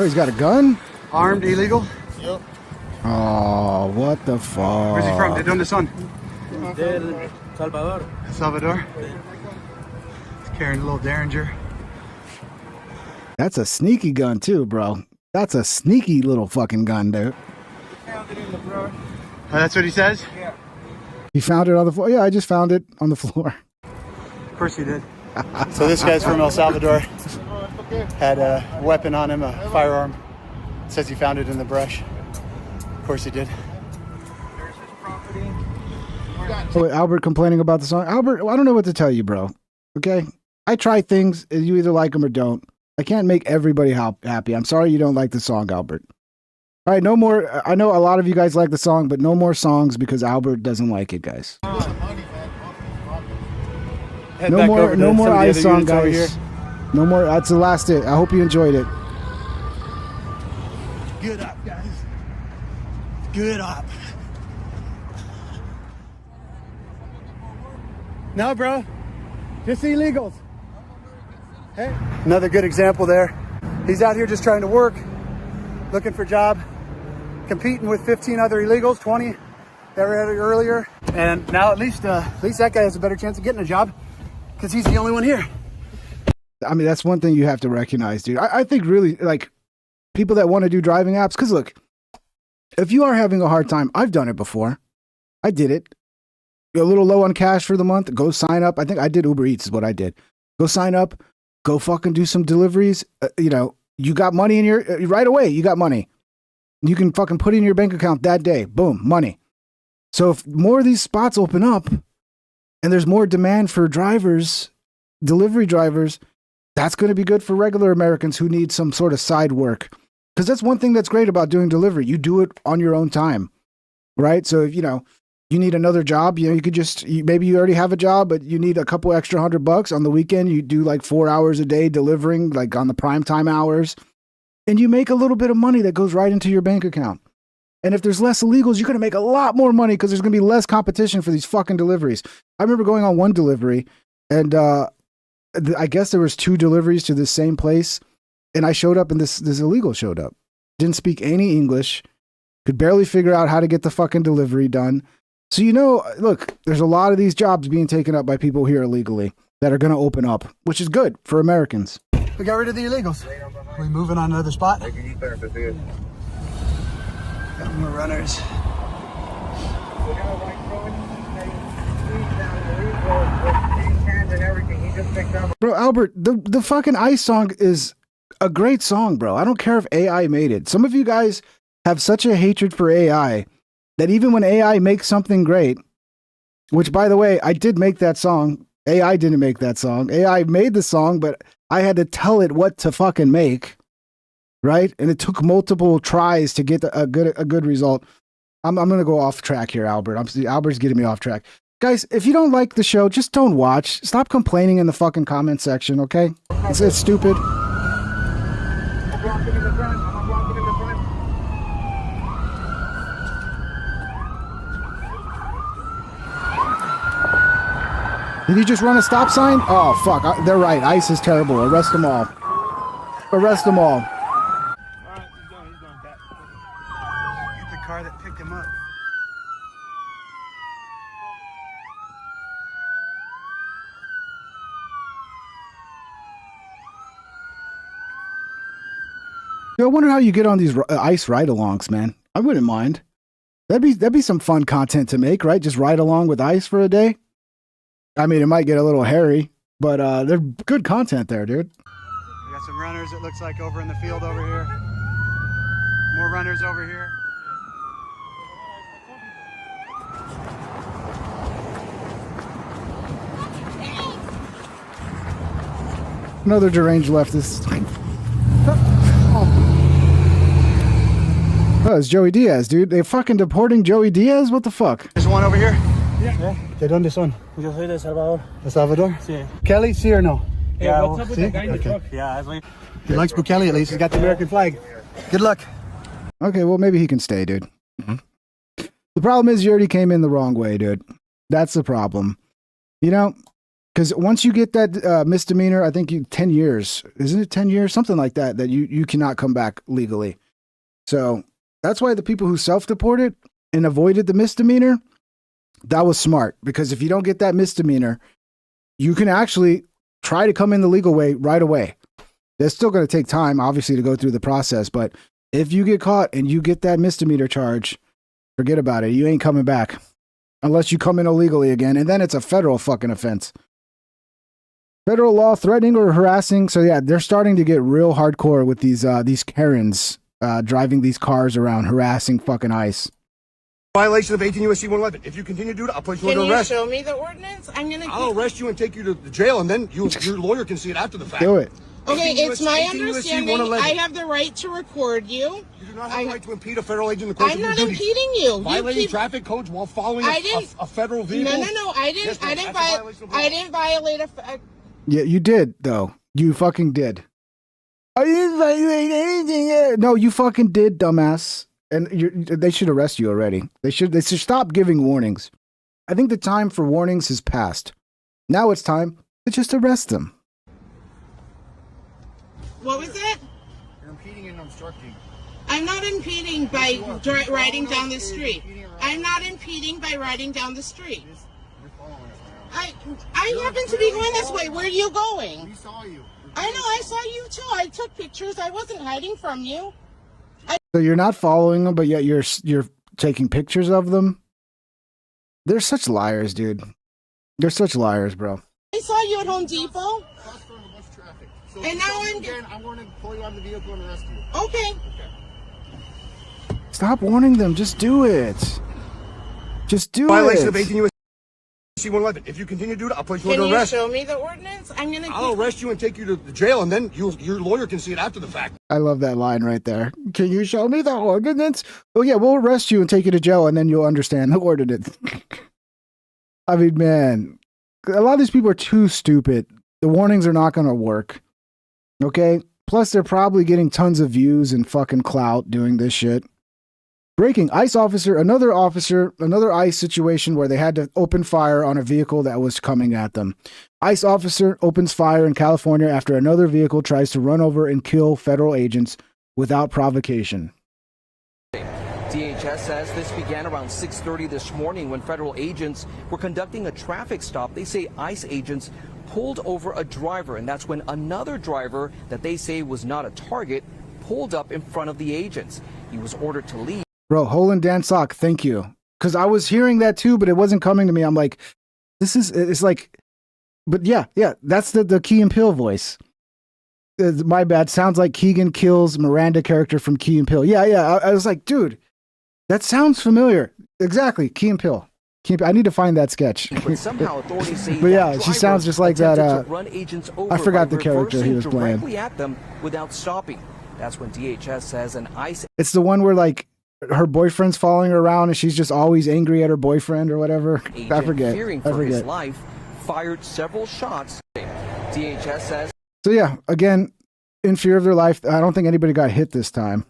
Oh, he's got a gun? Armed, illegal? Yep. Oh, what the fuck? Where's he from? ¿De dónde son? Del Salvador. Salvador? He's carrying a little Derringer. That's a sneaky gun too, bro. That's a sneaky little fucking gun, dude. Found it in the floor. Oh, that's what he says? Yeah. He found it on the floor? Yeah, I just found it on the floor. Of course he did. So this guy's from El Salvador. Had a weapon on him, a firearm. Says he found it in the brush. Of course he did. Oh, wait, Albert complaining about the song. Albert, I don't know what to tell you, bro. Okay? I try things, and you either like them or don't. I can't make everybody happy. I'm sorry you don't like the song, Albert. All right, no more. I know a lot of you guys like the song, but no more songs because Albert doesn't like it, guys. No more ICE song, guys. No more. That's the last hit. I hope you enjoyed it. Good up, guys. Good up. No, bro. Just illegals. Hey. Another good example there. He's out here just trying to work, looking for a job, competing with 15 other illegals, 20 that were at it earlier. And now at least that guy has a better chance of getting a job because he's the only one here. I mean, that's one thing you have to recognize, dude. I think really, like, people that want to do driving apps, because look, if you are having a hard time, I've done it before. I did it. You're a little low on cash for the month, go sign up. I think I did Uber Eats is what I did. Go sign up, go fucking do some deliveries. You got money in your, right away, you got money. You can fucking put it in your bank account that day. Boom, money. So if more of these spots open up and there's more demand for drivers, delivery drivers, that's going to be good for regular Americans who need some sort of side work. Because that's one thing that's great about doing delivery. You do it on your own time, right? So if, you need another job, you could maybe you already have a job, but you need a couple extra $100 on the weekend. You do like 4 hours a day delivering, like on the prime time hours, and you make a little bit of money that goes right into your bank account. And if there's less illegals, you're going to make a lot more money because there's going to be less competition for these fucking deliveries. I remember going on one delivery and I guess there was 2 deliveries to the same place. And I showed up and this illegal showed up. Didn't speak any English. Could barely figure out how to get the fucking delivery done. So, look, there's a lot of these jobs being taken up by people here illegally that are going to open up, which is good for Americans. We got rid of the illegals. Are we moving on another spot? Got more runners. Bro, Albert, the fucking ICE song is a great song, bro. I don't care if AI made it. Some of you guys have such a hatred for AI that even when AI makes something great, which, by the way, I did make that song. AI didn't make that song. AI made the song, but I had to tell it what to fucking make, right? And it took multiple tries to get a good result. I'm going to go off track here, Albert. Albert's getting me off track. Guys, if you don't like the show, just don't watch. Stop complaining in the fucking comment section, okay? It's stupid. Did he just run a stop sign? Oh, fuck. They're right. ICE is terrible. Arrest them all. Arrest them all. Get the car that picked him up. I wonder how you get on these ICE ride-alongs, man. I wouldn't mind. That'd be some fun content to make, right? Just ride along with ICE for a day. I mean, it might get a little hairy, but they're good content there, dude. We got some runners, it looks like, over in the field over here. More runners over here. Another deranged leftist. Oh, it's Joey Diaz, dude. They fucking deporting Joey Diaz? What the fuck? There's one over here. Yeah. ¿De dónde son? Yo soy de El Salvador. El Salvador? Sí. Kelly, sí or no? Yeah, what's up with see? the guy in the Okay. truck? Yeah, it's like... He likes Bukele at least. He's got the American flag. Good luck. Okay, well, maybe he can stay, dude. The problem is you already came in the wrong way, dude. That's the problem. Because once you get that misdemeanor, I think 10 years. Isn't it 10 years? Something like that you cannot come back legally. So that's why the people who self-deported and avoided the misdemeanor, that was smart. Because if you don't get that misdemeanor, you can actually try to come in the legal way right away. It's still going to take time, obviously, to go through the process. But if you get caught and you get that misdemeanor charge, forget about it. You ain't coming back unless you come in illegally again. And then it's a federal fucking offense. Federal law, threatening or harassing. So yeah, they're starting to get real hardcore with these Karens driving these cars around, harassing fucking ICE. Violation of 18 U.S.C. 111. If you continue to do it, I'll place you under arrest. Can you show me the ordinance? I'll arrest you and take you to the jail, and then your lawyer can see it after the fact. Do it. Okay, 18 it's my 18 USC understanding 111. I have the right to record you. You do not have the right to impede a federal agent in the course I'm of your not duties. impeding you. Violating traffic codes while following a federal vehicle. No. I didn't. Yes, I ma'am, didn't. that's a violation of law. I didn't violate a. Yeah, you did, though. You fucking did. I didn't violate anything. No, you fucking did, dumbass. And they should arrest you already. They should stop giving warnings. I think the time for warnings has passed. Now it's time to just arrest them. What was it? You're impeding and obstructing. I'm not impeding by riding down the street. I'm not impeding by riding down the street. I happen to be going this way. Where are you going? We saw you. I know. I saw you too. I took pictures. I wasn't hiding from you. So you're not following them, but yet you're taking pictures of them? They're such liars, dude. They're such liars, bro. I saw you at Home Depot. So And now I'm again, I'm going to pull you out of the vehicle and arrest you. Okay. Stop warning them. Just do it. Just do Violation it. of 18 U.S.C. 111. If you continue to do it, I'll place you Can under you arrest. show me the ordinance? I'm gonna. I'll arrest you and take you to the jail, and then your lawyer can see it after the fact. I love that line right there. Can you show me the ordinance? Oh yeah, we'll arrest you and take you to jail, and then you'll understand the ordinance. I mean, man, a lot of these people are too stupid. The warnings are not going to work. Okay? Plus, they're probably getting tons of views and fucking clout doing this shit. Breaking another ICE situation where they had to open fire on a vehicle that was coming at them. ICE officer opens fire in California after another vehicle tries to run over and kill federal agents without provocation. DHS says this began around 6:30 this morning when federal agents were conducting a traffic stop. They say ICE agents pulled over a driver, and that's when another driver that they say was not a target pulled up in front of the agents. He was ordered to leave. Bro, Holland Dan Sock, thank you. Because I was hearing that too, but it wasn't coming to me. I'm like, it's like, but yeah, that's the Key and Peele voice. My bad. Sounds like Keegan kills Miranda character from Key and Peele. Yeah. I was like, dude, that sounds familiar. Exactly. Key and Peele. I need to find that sketch. But somehow authorities say but yeah, she sounds just like that. Run agents over I forgot by the character he was playing. directly at them without stopping. That's when DHS says an ICE. It's the one where like her boyfriend's following her around and she's just always angry at her boyfriend or whatever. I forget. Fearing for his life, fired several shots. DHS says. So yeah, again, in fear of their life. I don't think anybody got hit this time.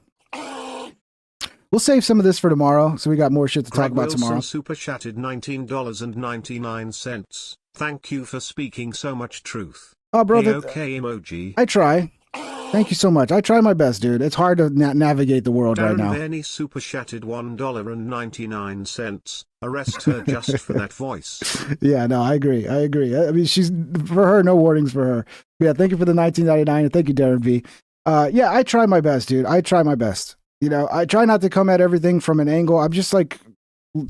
We'll save some of this for tomorrow, so we got more shit to talk about tomorrow. Super chatted $19.99. Thank you for speaking so much truth. Oh, bro, okay emoji. I try. Thank you so much. I try my best, dude. It's hard to navigate the world right now. Darren Benny super chatted $1.99. Arrest her just for that voice. Yeah, no, I agree. I mean, she's for her, no warnings for her. Yeah, thank you for the $19.99 and thank you, Darren V. Yeah, I try my best, dude. I try my best. You know, I try not to come at everything from an angle. I'm just like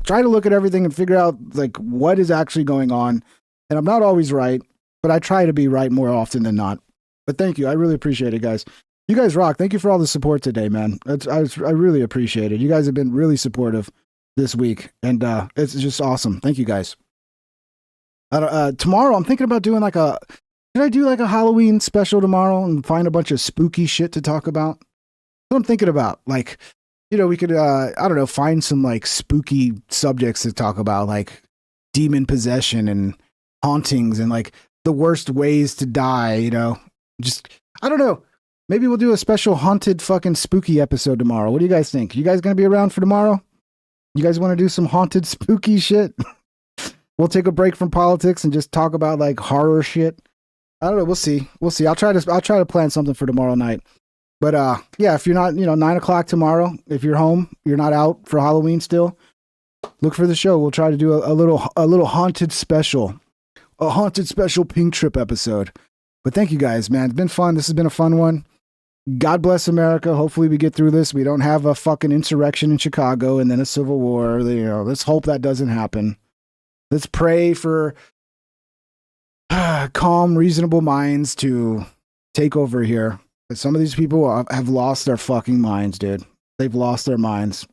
try to look at everything and figure out like what is actually going on. And I'm not always right, but I try to be right more often than not. But thank you. I really appreciate it, guys. You guys rock. Thank you for all the support today, man. I really appreciate it. You guys have been really supportive this week, and it's just awesome. Thank you, guys. Tomorrow, I'm thinking about doing should I do like a Halloween special tomorrow and find a bunch of spooky shit to talk about? What I'm thinking about, like, you know, we could, I don't know, find some like spooky subjects to talk about, like demon possession and hauntings and like the worst ways to die, you know, just, I don't know. Maybe we'll do a special haunted fucking spooky episode tomorrow. What do you guys think? You guys going to be around for tomorrow? You guys want to do some haunted spooky shit? We'll take a break from politics and just talk about like horror shit. I don't know. We'll see. I'll try to plan something for tomorrow night. But yeah, if you're not, 9:00 tomorrow, if you're home, you're not out for Halloween still, look for the show. We'll try to do a little haunted special, a haunted special Pink Trip episode. But thank you guys, man. It's been fun. This has been a fun one. God bless America. Hopefully we get through this. We don't have a fucking insurrection in Chicago and then a civil war. You know, let's hope that doesn't happen. Let's pray for calm, reasonable minds to take over here. Some of these people have lost their fucking minds, dude. They've lost their minds.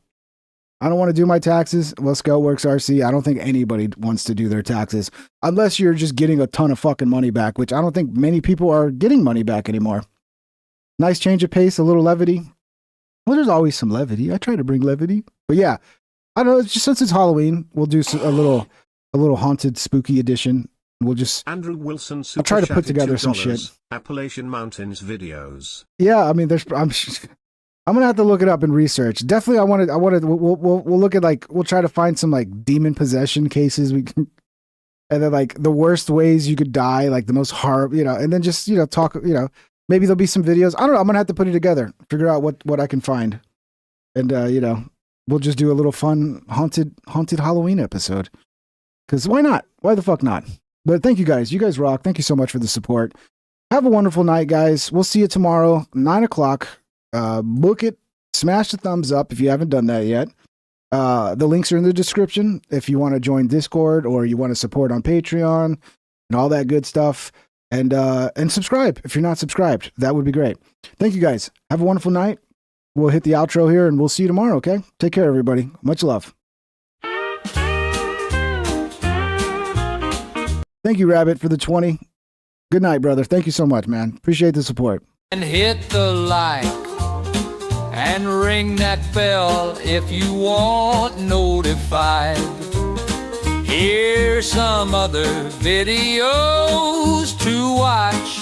I don't want to do my taxes. Well, Scout Works RC, I don't think anybody wants to do their taxes unless you're just getting a ton of fucking money back, which I don't think many people are getting money back anymore. Nice change of pace, a little levity. Well, there's always some levity. I try to bring levity. But yeah, I don't know. It's just since it's Halloween, we'll do a little haunted, spooky edition. We'll just Andrew Wilson. I'll try to put together some shit. Appalachian Mountains videos. Yeah, I mean, I'm gonna have to look it up and research. Definitely, we'll look at we'll try to find some like demon possession cases we can, and then like the worst ways you could die, like the most horrible, and then just talk, maybe there'll be some videos. I don't know. I'm gonna have to put it together, figure out what I can find, and we'll just do a little fun haunted Halloween episode. Because why not? Why the fuck not? But thank you guys. You guys rock. Thank you so much for the support. Have a wonderful night, guys. We'll see you tomorrow, 9:00. Book it. Smash the thumbs up if you haven't done that yet. The links are in the description if you want to join Discord or you want to support on Patreon and all that good stuff. And subscribe if you're not subscribed. That would be great. Thank you guys. Have a wonderful night. We'll hit the outro here and we'll see you tomorrow, okay? Take care, everybody. Much love. Thank you, Rabbit, for the 20. Good night, brother. Thank you so much, man. Appreciate the support. And hit the like and ring that bell if you want notified. Here's some other videos to watch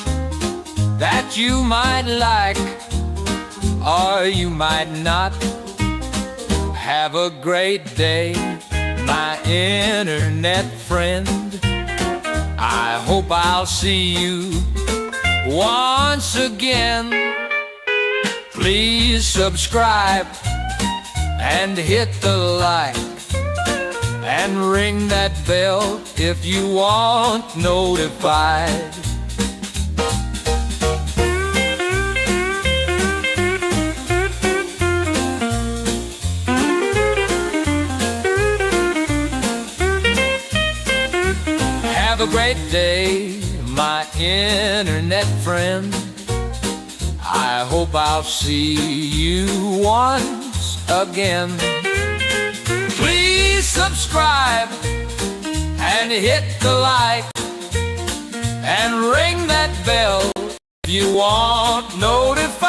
that you might like or you might not. Have a great day, my internet friend. I hope I'll see you once again. Please subscribe and hit the like and ring that bell if you want notified. Have a great day, my internet friend. I hope I'll see you once again. Please subscribe and hit the like and ring that bell if you want notified.